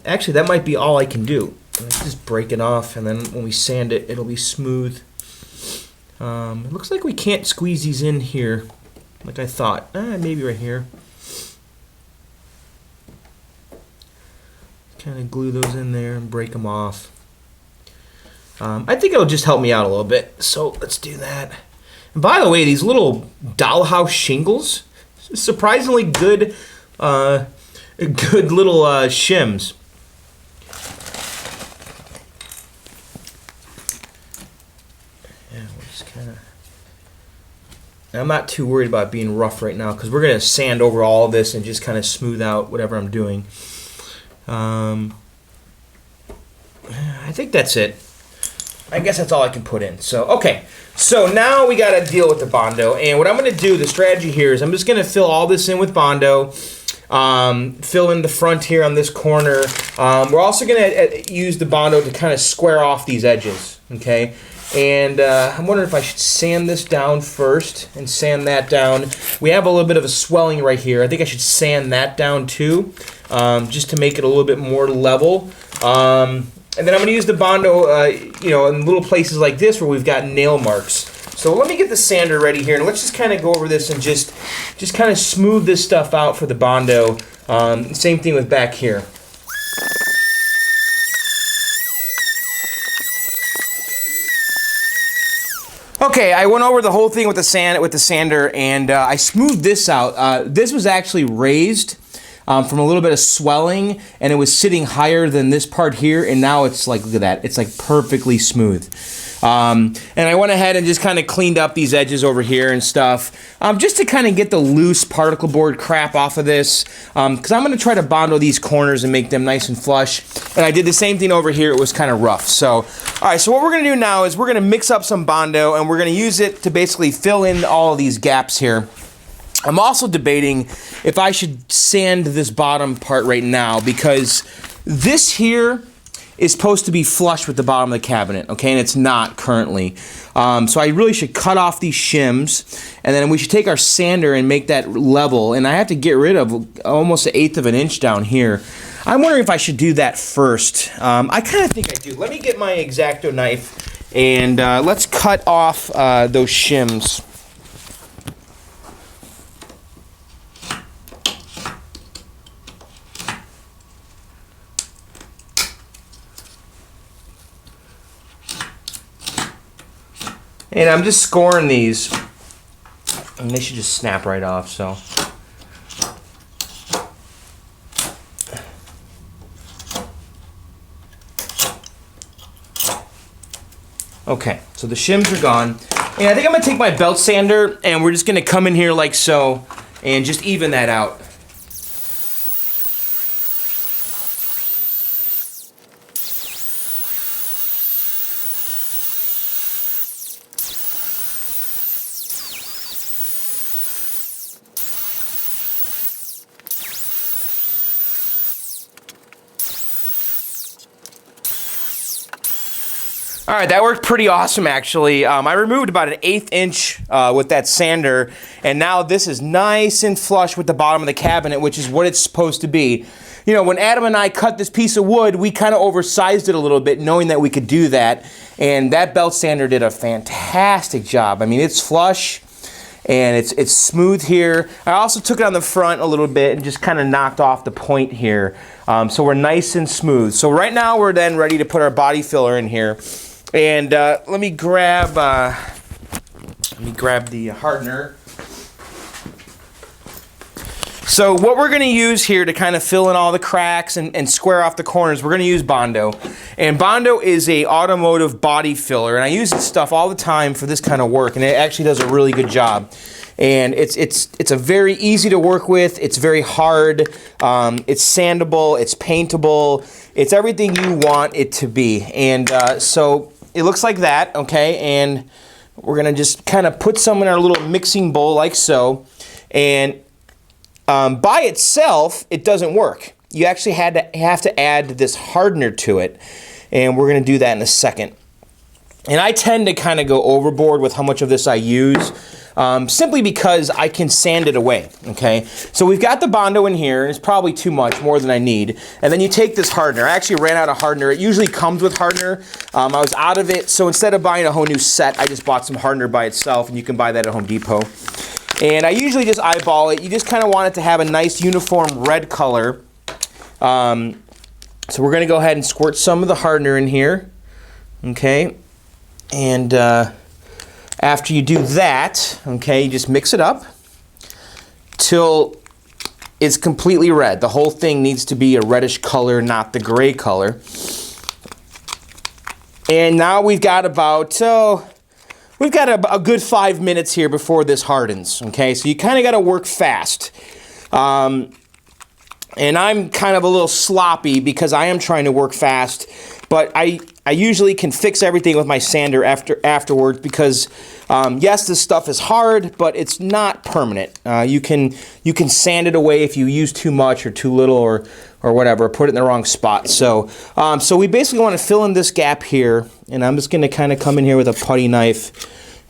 [SPEAKER 1] Actually, that might be all I can do. Let's just break it off, and then when we sand it, it'll be smooth. It looks like we can't squeeze these in here like I thought. Maybe right here. Kind of glue those in there and break them off. I think it'll just help me out a little bit, so let's do that. And by the way, these little dollhouse shingles, surprisingly good little shims. Yeah, we'll just kind of. I'm not too worried about being rough right now because we're going to sand over all of this and just kind of smooth out whatever I'm doing. I think that's it. I guess that's all I can put in. So, okay. So now we got to deal with the Bondo. And what I'm going to do, the strategy here is I'm just going to fill all this in with Bondo. Fill in the front here on this corner. We're also going to use the Bondo to kind of square off these edges. Okay. And I'm wondering if I should sand this down first and sand that down. We have a little bit of a swelling right here. I think I should sand that down too, just to make it a little bit more level. And then I'm going to use the Bondo, in little places like this where we've got nail marks. So let me get the sander ready here, and let's just kind of go over this and just kind of smooth this stuff out for the Bondo. Same thing with back here. Okay, I went over the whole thing with the sander, and I smoothed this out. This was actually raised from a little bit of swelling, and it was sitting higher than this part here, and now it's like, look at that, it's like perfectly smooth. And I went ahead and just kind of cleaned up these edges over here and stuff, just to kind of get the loose particle board crap off of this, because I'm going to try to Bondo these corners and make them nice and flush. And I did the same thing over here. It was kind of rough. So, all right, so what we're going to do now is we're going to mix up some Bondo, and we're going to use it to basically fill in all of these gaps here. I'm also debating if I should sand this bottom part right now, because this here is supposed to be flush with the bottom of the cabinet, okay, and it's not currently. So I really should cut off these shims, and then we should take our sander and make that level, and I have to get rid of almost 1/8 of an inch down here. I'm wondering if I should do that first. I kind of think I do. Let me get my X-Acto knife, and let's cut off those shims. And I'm just scoring these, and they should just snap right off, so. Okay, so the shims are gone. And I think I'm gonna take my belt sander, and we're just gonna come in here like so, and just even that out. All right, that worked pretty awesome, actually. I removed about 1/8 inch with that sander, and now this is nice and flush with the bottom of the cabinet, which is what it's supposed to be. You know, when Adam and I cut this piece of wood, we kind of oversized it a little bit, knowing that we could do that, and that belt sander did a fantastic job. I mean, it's flush, and it's smooth here. I also took it on the front a little bit and just kind of knocked off the point here. So we're nice and smooth. So right now we're then ready to put our body filler in here. And let me grab the hardener. So what we're going to use here to kind of fill in all the cracks and square off the corners, we're going to use Bondo. And Bondo is a automotive body filler, and I use this stuff all the time for this kind of work, and it actually does a really good job. And it's a very easy to work with. It's very hard. It's sandable. It's paintable. It's everything you want it to be. And so it looks like that, okay? And we're going to just kind of put some in our little mixing bowl like so. And by itself, it doesn't work. You actually have to add this hardener to it, and we're going to do that in a second. And I tend to kind of go overboard with how much of this I use, simply because I can sand it away, okay? So we've got the Bondo in here, and it's probably too much, more than I need. And then you take this hardener. I actually ran out of hardener. It usually comes with hardener. I was out of it, so instead of buying a whole new set, I just bought some hardener by itself, and you can buy that at Home Depot. And I usually just eyeball it. You just kind of want it to have a nice uniform red color. So we're going to go ahead and squirt some of the hardener in here. Okay. And after you do that, okay, you just mix it up till it's completely red. The whole thing needs to be a reddish color, not the gray color. And now we've got about... we've got a good 5 minutes here before this hardens, okay? So you kind of got to work fast. And I'm kind of a little sloppy because I am trying to work fast, but I usually can fix everything with my sander afterwards because, yes, this stuff is hard, but it's not permanent. You can sand it away if you use too much or too little or whatever, put it in the wrong spot. So we basically want to fill in this gap here, and I'm just going to kind of come in here with a putty knife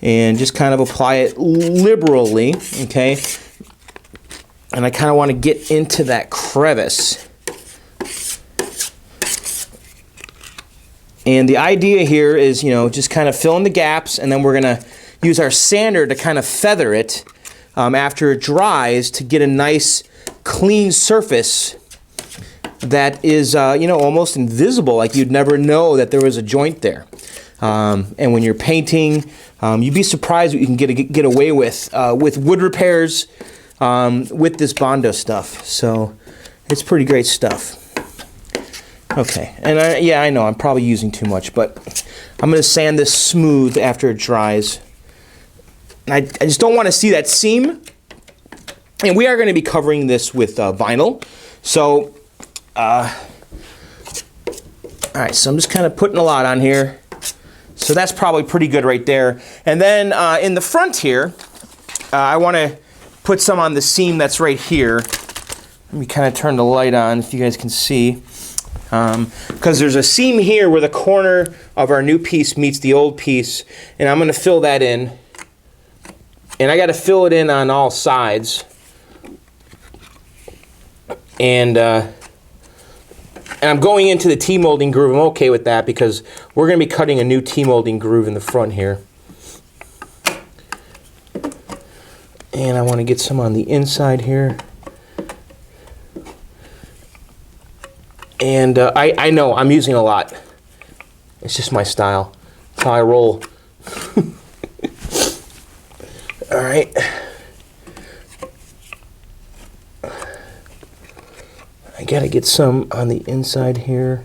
[SPEAKER 1] and just kind of apply it liberally, okay? And I kind of want to get into that crevice. And the idea here is, you know, just kind of fill in the gaps, and then we're going to use our sander to kind of feather it after it dries to get a nice clean surface that is, you know, almost invisible, like you'd never know that there was a joint there. And when you're painting, you'd be surprised what you can get away with wood repairs with this Bondo stuff. So it's pretty great stuff. Okay, and yeah, I know I'm probably using too much, but I'm going to sand this smooth after it dries. And I just don't want to see that seam. And we are going to be covering this with vinyl. So, all right, so I'm just kind of putting a lot on here. So that's probably pretty good right there. And then in the front here, I want to put some on the seam that's right here. Let me kind of turn the light on if you guys can see. Because there's a seam here where the corner of our new piece meets the old piece, and I'm going to fill that in. And I got to fill it in on all sides. And I'm going into the T-molding groove. I'm okay with that because we're going to be cutting a new T-molding groove in the front here. And I want to get some on the inside here. And I know I'm using a lot. It's just my style. That's how I roll. All right. I gotta get some on the inside here.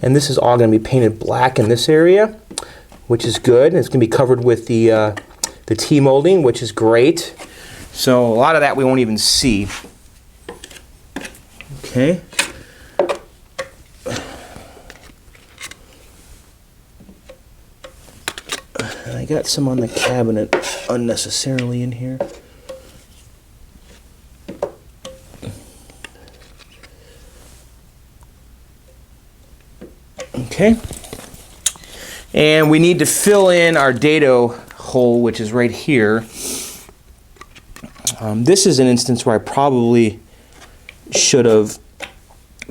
[SPEAKER 1] And this is all gonna be painted black in this area, which is good. It's gonna be covered with the T-molding, which is great. So a lot of that we won't even see. Okay. And I got some on the cabinet unnecessarily in here. Okay. And we need to fill in our dado hole, which is right here. This is an instance where I probably should have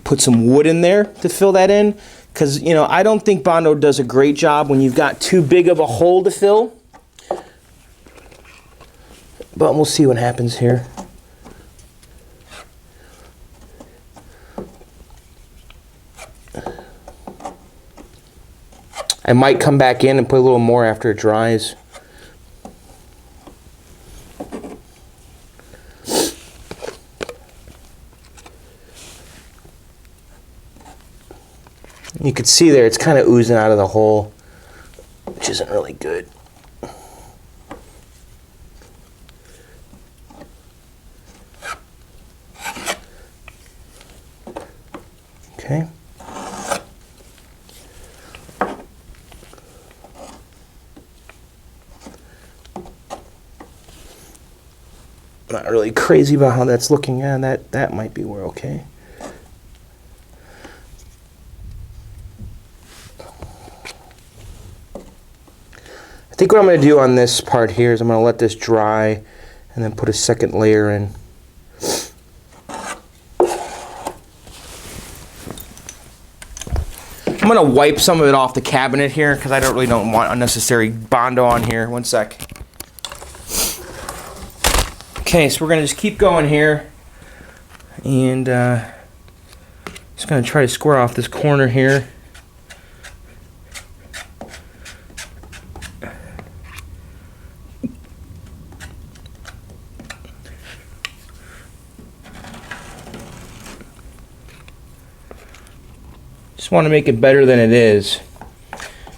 [SPEAKER 1] put some wood in there to fill that in, Because, you know, I don't think Bondo does a great job when you've got too big of a hole to fill. But we'll see what happens here. I might come back in and put a little more after it dries. You can see there, it's kind of oozing out of the hole, which isn't really good. Okay. Not really crazy about how that's looking. Yeah, that might be where okay. I think what I'm going to do on this part here is I'm going to let this dry and then put a second layer in. I'm going to wipe some of it off the cabinet here because I don't want unnecessary Bondo on here. One sec. Okay, so we're going to just keep going here and just going to try to square off this corner here. Just want to make it better than it is.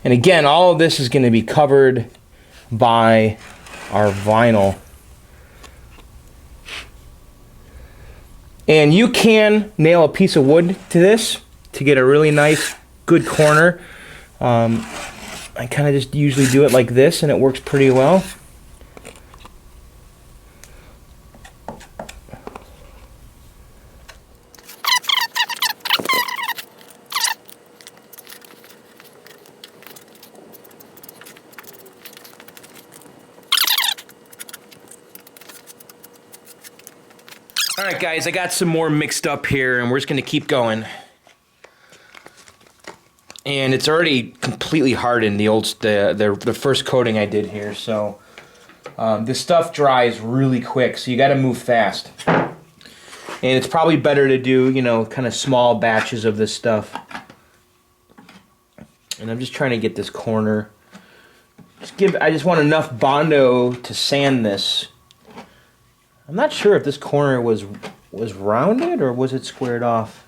[SPEAKER 1] And again, all of this is going to be covered by our vinyl. And you can nail a piece of wood to this to get a really nice, good corner. I kind of just usually do it like this and it works pretty well. Alright guys, I got some more mixed up here and we're just going to keep going. And it's already completely hardened, the first coating I did here, so this stuff dries really quick, so you got to move fast. And it's probably better to do, you know, kind of small batches of this stuff. And I'm just trying to get this corner. I just want enough Bondo to sand this. I'm not sure if this corner was rounded or was it squared off.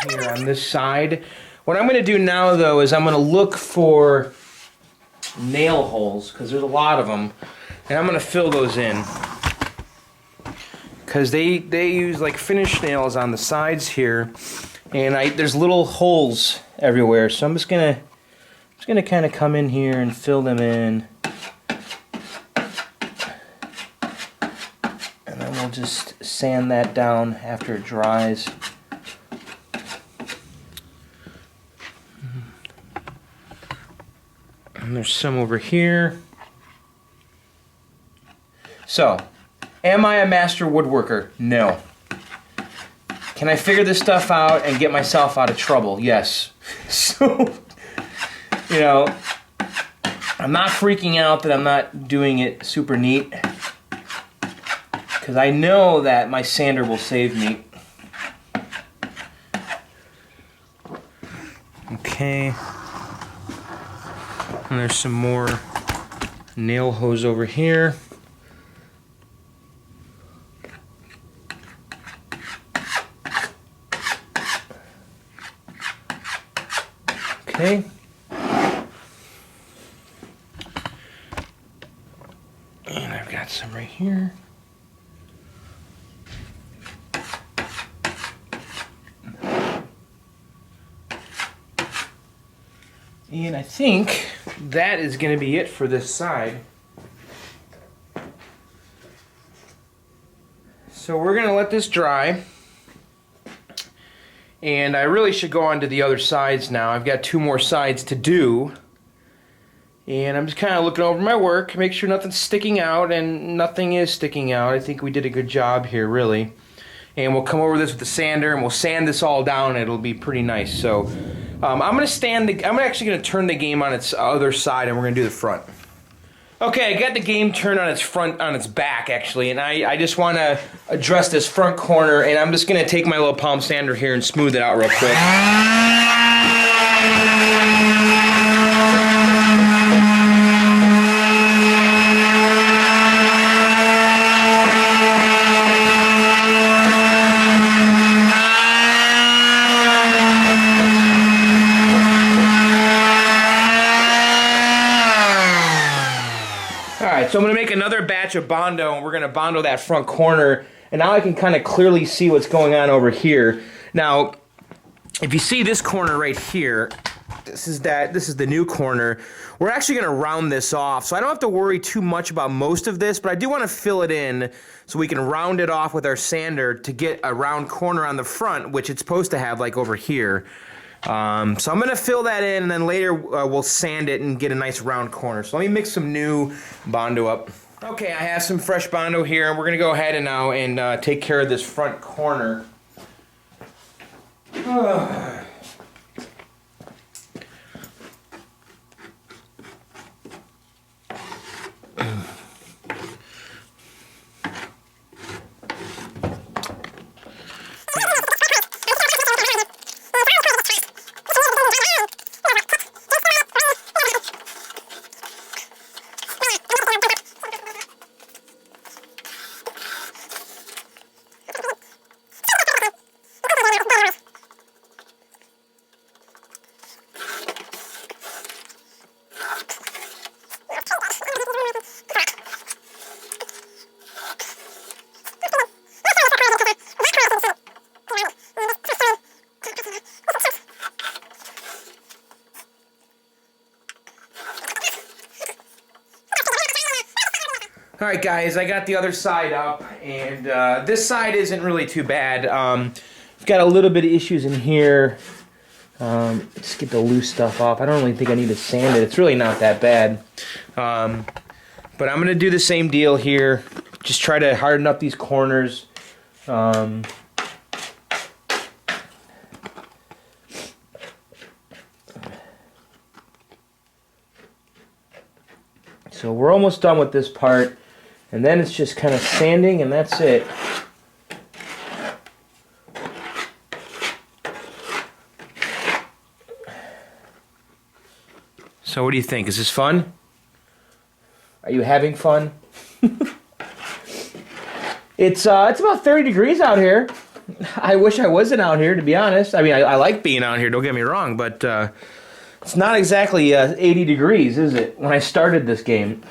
[SPEAKER 1] Here on this side. What I'm going to do now though is I'm going to look for nail holes because there's a lot of them and I'm going to fill those in because they use like finish nails on the sides here and there's little holes everywhere, so I'm just going to kind of come in here and fill them in, and then we'll just sand that down after it dries. And there's some over here. So, am I a master woodworker? No. Can I figure this stuff out and get myself out of trouble? Yes. So, you know, I'm not freaking out that I'm not doing it super neat, because I know that my sander will save me. Okay. And there's some more nail hose over here. Okay. And I've got some right here. And I think that is going to be it for this side. So we're going to let this dry. And I really should go on to the other sides now. I've got 2 more sides to do. And I'm just kind of looking over my work, make sure nothing's sticking out, and nothing is sticking out. I think we did a good job here, really. And we'll come over this with the sander, and we'll sand this all down, and it'll be pretty nice. So I'm actually going to turn the game on its other side, and we're going to do the front. Okay, I got the game turned on its back, actually, and I just want to address this front corner, and I'm just going to take my little palm sander here and smooth it out real quick. So I'm going to make another batch of Bondo, and we're going to Bondo that front corner, and now I can kind of clearly see what's going on over here. Now, if you see this corner right here, this is the new corner. We're actually going to round this off, so I don't have to worry too much about most of this, but I do want to fill it in so we can round it off with our sander to get a round corner on the front, which it's supposed to have like over here. So I'm going to fill that in, and then later we'll sand it and get a nice round corner. So let me mix some new Bondo up. Okay, I have some fresh Bondo here, and we're going to go ahead and take care of this front corner. Alright guys, I got the other side up, and this side isn't really too bad. I've got a little bit of issues in here. Just get the loose stuff off. I don't really think I need to sand it. It's really not that bad. But I'm going to do the same deal here. Just try to harden up these corners. So we're almost done with this part. And then it's just kind of sanding, and that's it. So what do you think? Is this fun? Are you having fun? It's about 30 degrees out here. I wish I wasn't out here, to be honest. I mean, I like being out here, don't get me wrong, but it's not exactly 80 degrees, is it, when I started this game?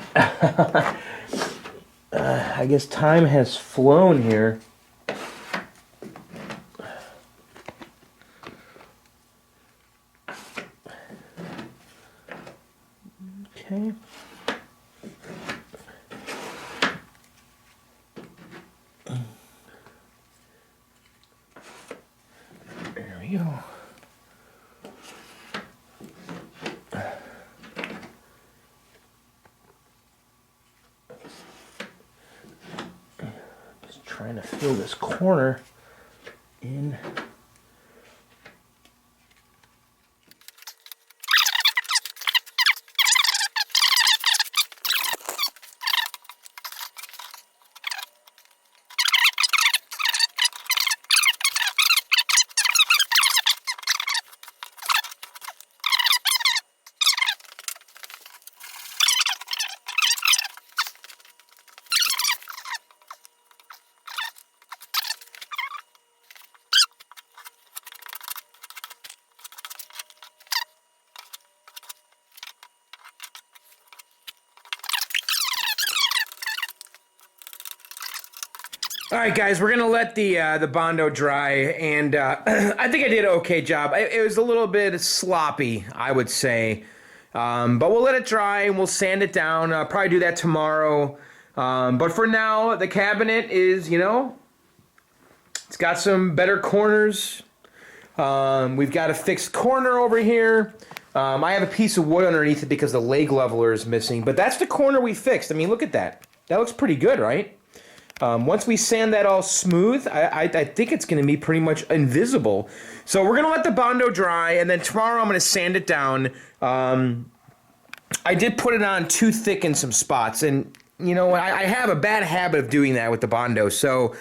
[SPEAKER 1] I guess time has flown here. Okay. There we go. Trying to fill this corner in. All right, guys, we're gonna let the Bondo dry, and I think I did an okay job. It was a little bit sloppy, I would say, but we'll let it dry and we'll sand it down. Probably do that tomorrow. But for now, the cabinet is, you know, it's got some better corners. We've got a fixed corner over here. I have a piece of wood underneath it because the leg leveler is missing, but that's the corner we fixed. I mean, look at that. That looks pretty good, right? Once we sand that all smooth, I think it's going to be pretty much invisible. So we're going to let the Bondo dry, and then tomorrow I'm going to sand it down. I did put it on too thick in some spots, and you know, I have a bad habit of doing that with the Bondo. So,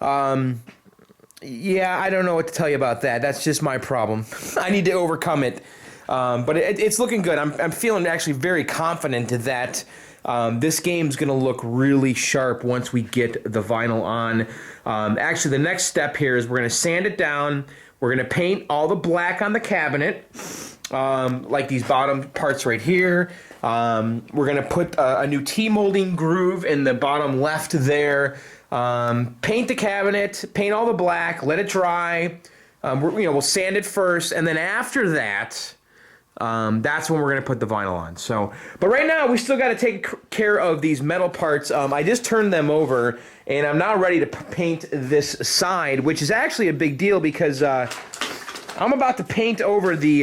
[SPEAKER 1] yeah, I don't know what to tell you about that. That's just my problem. I need to overcome it. But it's looking good. I'm feeling actually very confident that this game's going to look really sharp once we get the vinyl on. Actually, the next step here is we're going to sand it down. We're going to paint all the black on the cabinet, like these bottom parts right here. We're going to put a new T-molding groove in the bottom left there. Paint the cabinet, paint all the black, let it dry. We'll sand it first, and then after that, that's when we're going to put the vinyl on. So, but right now, we still got to take care of these metal parts. I just turned them over, and I'm now ready to paint this side, which is actually a big deal because I'm about to paint over the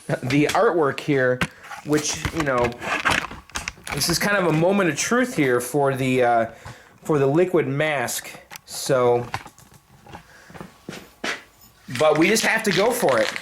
[SPEAKER 1] artwork here, which, you know, this is kind of a moment of truth here for the liquid mask. So, but we just have to go for it.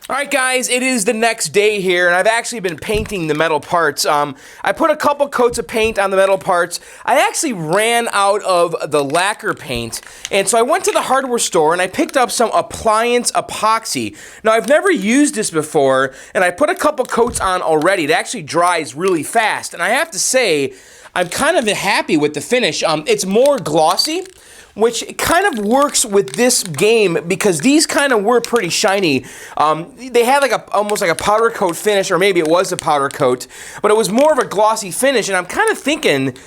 [SPEAKER 1] Alright guys, it is the next day here, and I've actually been painting the metal parts. I put a couple coats of paint on the metal parts. I actually ran out of the lacquer paint, and so I went to the hardware store and I picked up some appliance epoxy. Now, I've never used this before, and I put a couple coats on already. It actually dries really fast, and I have to say, I'm kind of happy with the finish. It's more glossy, which kind of works with this game because these kind of were pretty shiny. They had like almost like a powder coat finish, or maybe it was a powder coat, but it was more of a glossy finish, and I'm kind of thinking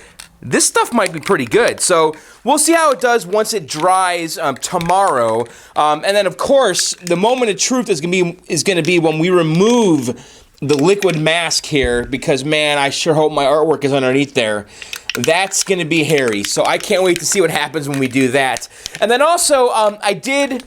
[SPEAKER 1] this stuff might be pretty good. So we'll see how it does once it dries tomorrow. And then, of course, the moment of truth is gonna be when we remove the liquid mask here, because, man, I sure hope my artwork is underneath there. That's going to be hairy, so I can't wait to see what happens when we do that. And then also, I did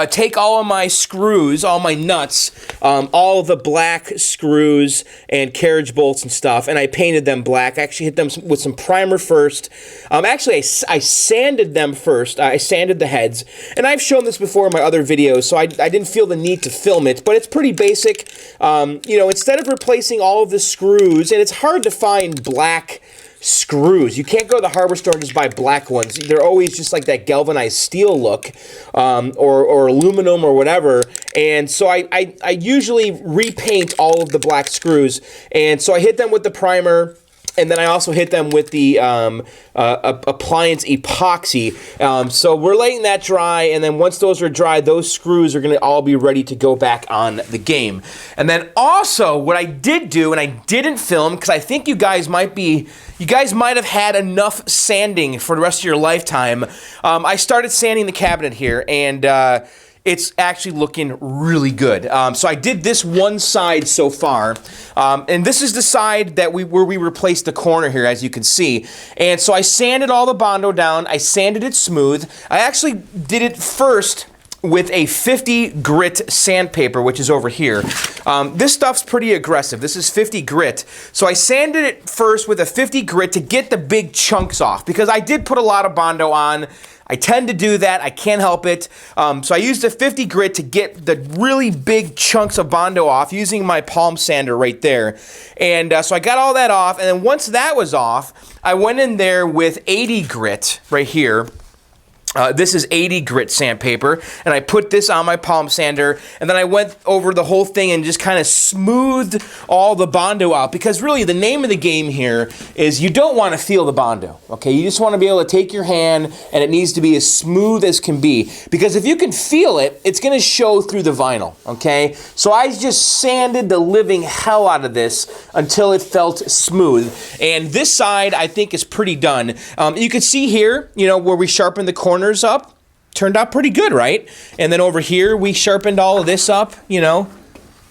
[SPEAKER 1] take all of my screws, all my nuts, all the black screws and carriage bolts and stuff, and I painted them black. I actually hit them with some primer first. Actually, I sanded them first. I sanded the heads, and I've shown this before in my other videos, so I didn't feel the need to film it, but it's pretty basic. You know, instead of replacing all of the screws, and it's hard to find black screws. You can't go to the hardware store and just buy black ones. They're always just like that galvanized steel look, or aluminum or whatever. And so I usually repaint all of the black screws. And so I hit them with the primer, and then I also hit them with the appliance epoxy. So we're letting that dry, and then once those are dry, those screws are going to all be ready to go back on the game. And then also, what I did do, and I didn't film, because I think you guys might have had enough sanding for the rest of your lifetime. I started sanding the cabinet here, and it's actually looking really good. So I did this one side so far, and this is the side that where we replaced the corner here, as you can see. And so I sanded all the Bondo down. I sanded it smooth. I actually did it first with a 50 grit sandpaper, which is over here. This stuff's pretty aggressive. This is 50 grit. So I sanded it first with a 50 grit to get the big chunks off, because I did put a lot of Bondo on. I tend to do that. I can't help it. So I used a 50 grit to get the really big chunks of Bondo off using my palm sander right there. And so I got all that off. And then once that was off, I went in there with 80 grit right here. This is 80 grit sandpaper, and I put this on my palm sander, and then I went over the whole thing and just kind of smoothed all the Bondo out, because really the name of the game here is you don't want to feel the Bondo, okay? You just want to be able to take your hand, and it needs to be as smooth as can be, because if you can feel it, it's going to show through the vinyl, okay? So I just sanded the living hell out of this until it felt smooth, and this side I think is pretty done. You can see here, you know, where we sharpened the corner up, turned out pretty good, right? And then over here, we sharpened all of this up, you know,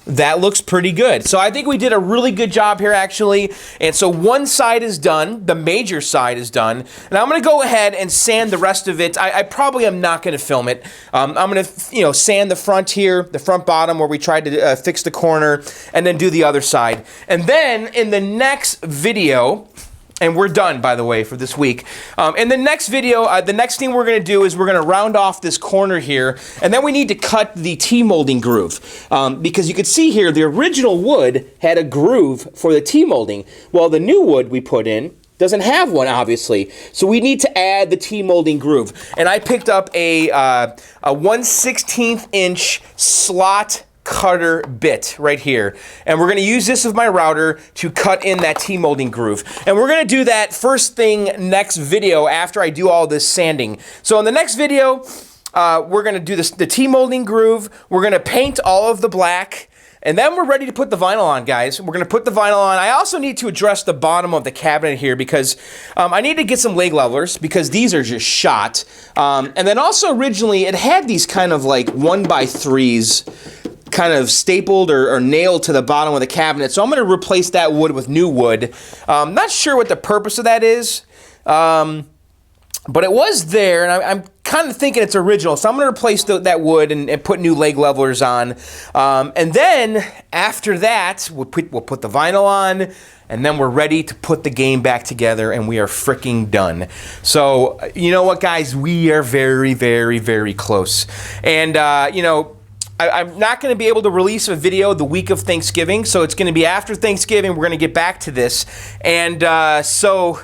[SPEAKER 1] that looks pretty good. So I think we did a really good job here, actually. And so one side is done, the major side is done, and I'm gonna go ahead and sand the rest of it. I probably am not gonna film it. I'm gonna, you know, sand the front here, the front bottom where we tried to fix the corner, and then do the other side. And then in the next video, and we're done, by the way, for this week. In the next video, the next thing we're going to do is we're going to round off this corner here, and then we need to cut the T-molding groove. Because you can see here, the original wood had a groove for the T-molding. Well, the new wood we put in doesn't have one, obviously. So we need to add the T-molding groove. And I picked up a 1/16 inch slot cutter bit right here, and we're going to use this as my router to cut in that T-molding groove, and we're going to do that first thing next video after I do all this sanding. So in the next video, we're going to do the T-molding groove, we're going to paint all of the black, and then we're ready to put the vinyl on, guys. We're going to put the vinyl on. I also need to address the bottom of the cabinet here, because I need to get some leg levelers, because these are just shot. And then also originally it had these kind of like 1x3s kind of stapled or nailed to the bottom of the cabinet. So I'm going to replace that wood with new wood. Not sure what the purpose of that is, but it was there, and I'm kind of thinking it's original. So I'm going to replace that wood and put new leg levelers on. And then after that, we'll put the vinyl on, and then we're ready to put the game back together, and we are freaking done. So you know what, guys? We are very, very, very close. And, you know, I'm not going to be able to release a video the week of Thanksgiving, so it's going to be after Thanksgiving. We're going to get back to this. And so,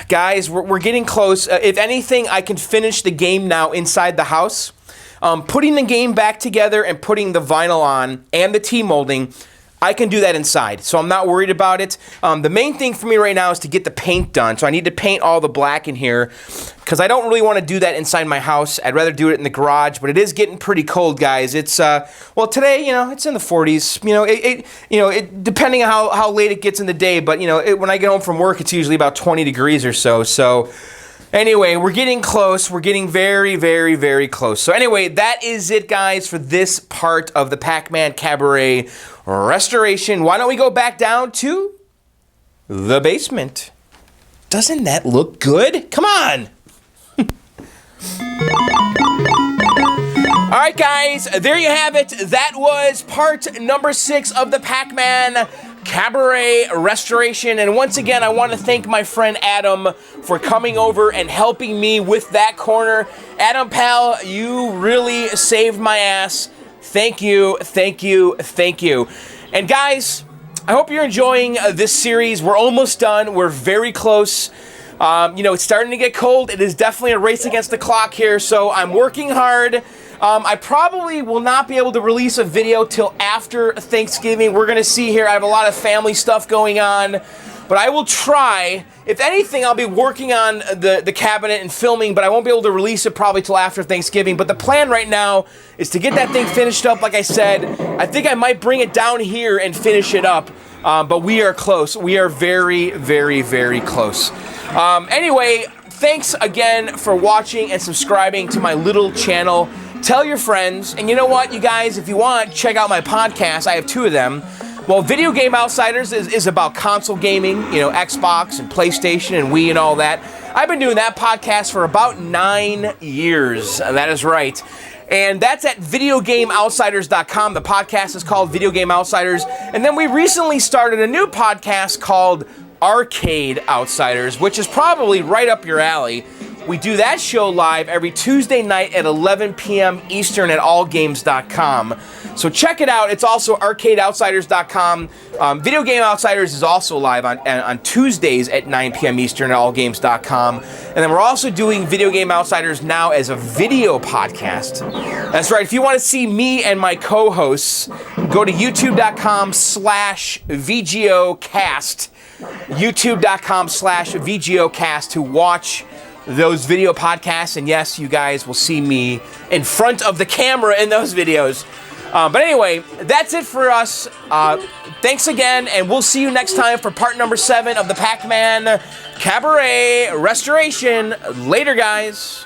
[SPEAKER 1] guys, we're getting close. If anything, I can finish the game now inside the house. Putting the game back together and putting the vinyl on and the T-molding, I can do that inside, so I'm not worried about it. The main thing for me right now is to get the paint done, so I need to paint all the black in here, because I don't really want to do that inside my house. I'd rather do it in the garage, but it is getting pretty cold, guys. It's, well, today, you know, it's in the 40s. You know, depending on how late it gets in the day, but, you know, when I get home from work, it's usually about 20 degrees or so, so... Anyway, we're getting close. We're getting very, very, very close. So anyway, that is it, guys, for this part of the Pac-Man Cabaret restoration. Why don't we go back down to the basement? Doesn't that look good? Come on! All right, guys, there you have it. That was part number 6 of the Pac-Man Cabaret restoration. And once again, I want to thank my friend Adam for coming over and helping me with that corner. Adam, pal, you really saved my ass. Thank you, thank you, thank you. And guys, I hope you're enjoying this series. We're almost done. We're very close. You know, it's starting to get cold. It is definitely a race against the clock here, so I'm working hard. I probably will not be able to release a video till after Thanksgiving. We're going to see here. I have a lot of family stuff going on, but I will try. If anything, I'll be working on the cabinet and filming, but I won't be able to release it probably till after Thanksgiving. But the plan right now is to get that thing finished up, like I said. I think I might bring it down here and finish it up, but we are close. We are very, very, very close. Anyway, thanks again for watching and subscribing to my little channel. Tell your friends, and you know what, you guys, if you want, check out my podcast. I have 2 of them. Well, Video Game Outsiders is about console gaming, you know, Xbox and PlayStation and Wii and all that. I've been doing that podcast for about 9 years. That is right. And that's at videogameoutsiders.com. The podcast is called Video Game Outsiders. And then we recently started a new podcast called Arcade Outsiders, which is probably right up your alley. We do that show live every Tuesday night at 11 p.m. Eastern at allgames.com. So check it out. It's also arcadeoutsiders.com. Video Game Outsiders is also live on Tuesdays at 9 p.m. Eastern at allgames.com. And then we're also doing Video Game Outsiders now as a video podcast. That's right. If you want to see me and my co-hosts, go to youtube.com/VGOcast. youtube.com/VGOcast to watch those video podcasts. And yes, you guys will see me in front of the camera in those videos. But anyway, that's it for us. Thanks again, and we'll see you next time for part number 7 of the Pac-Man Cabaret Restoration. Later, guys.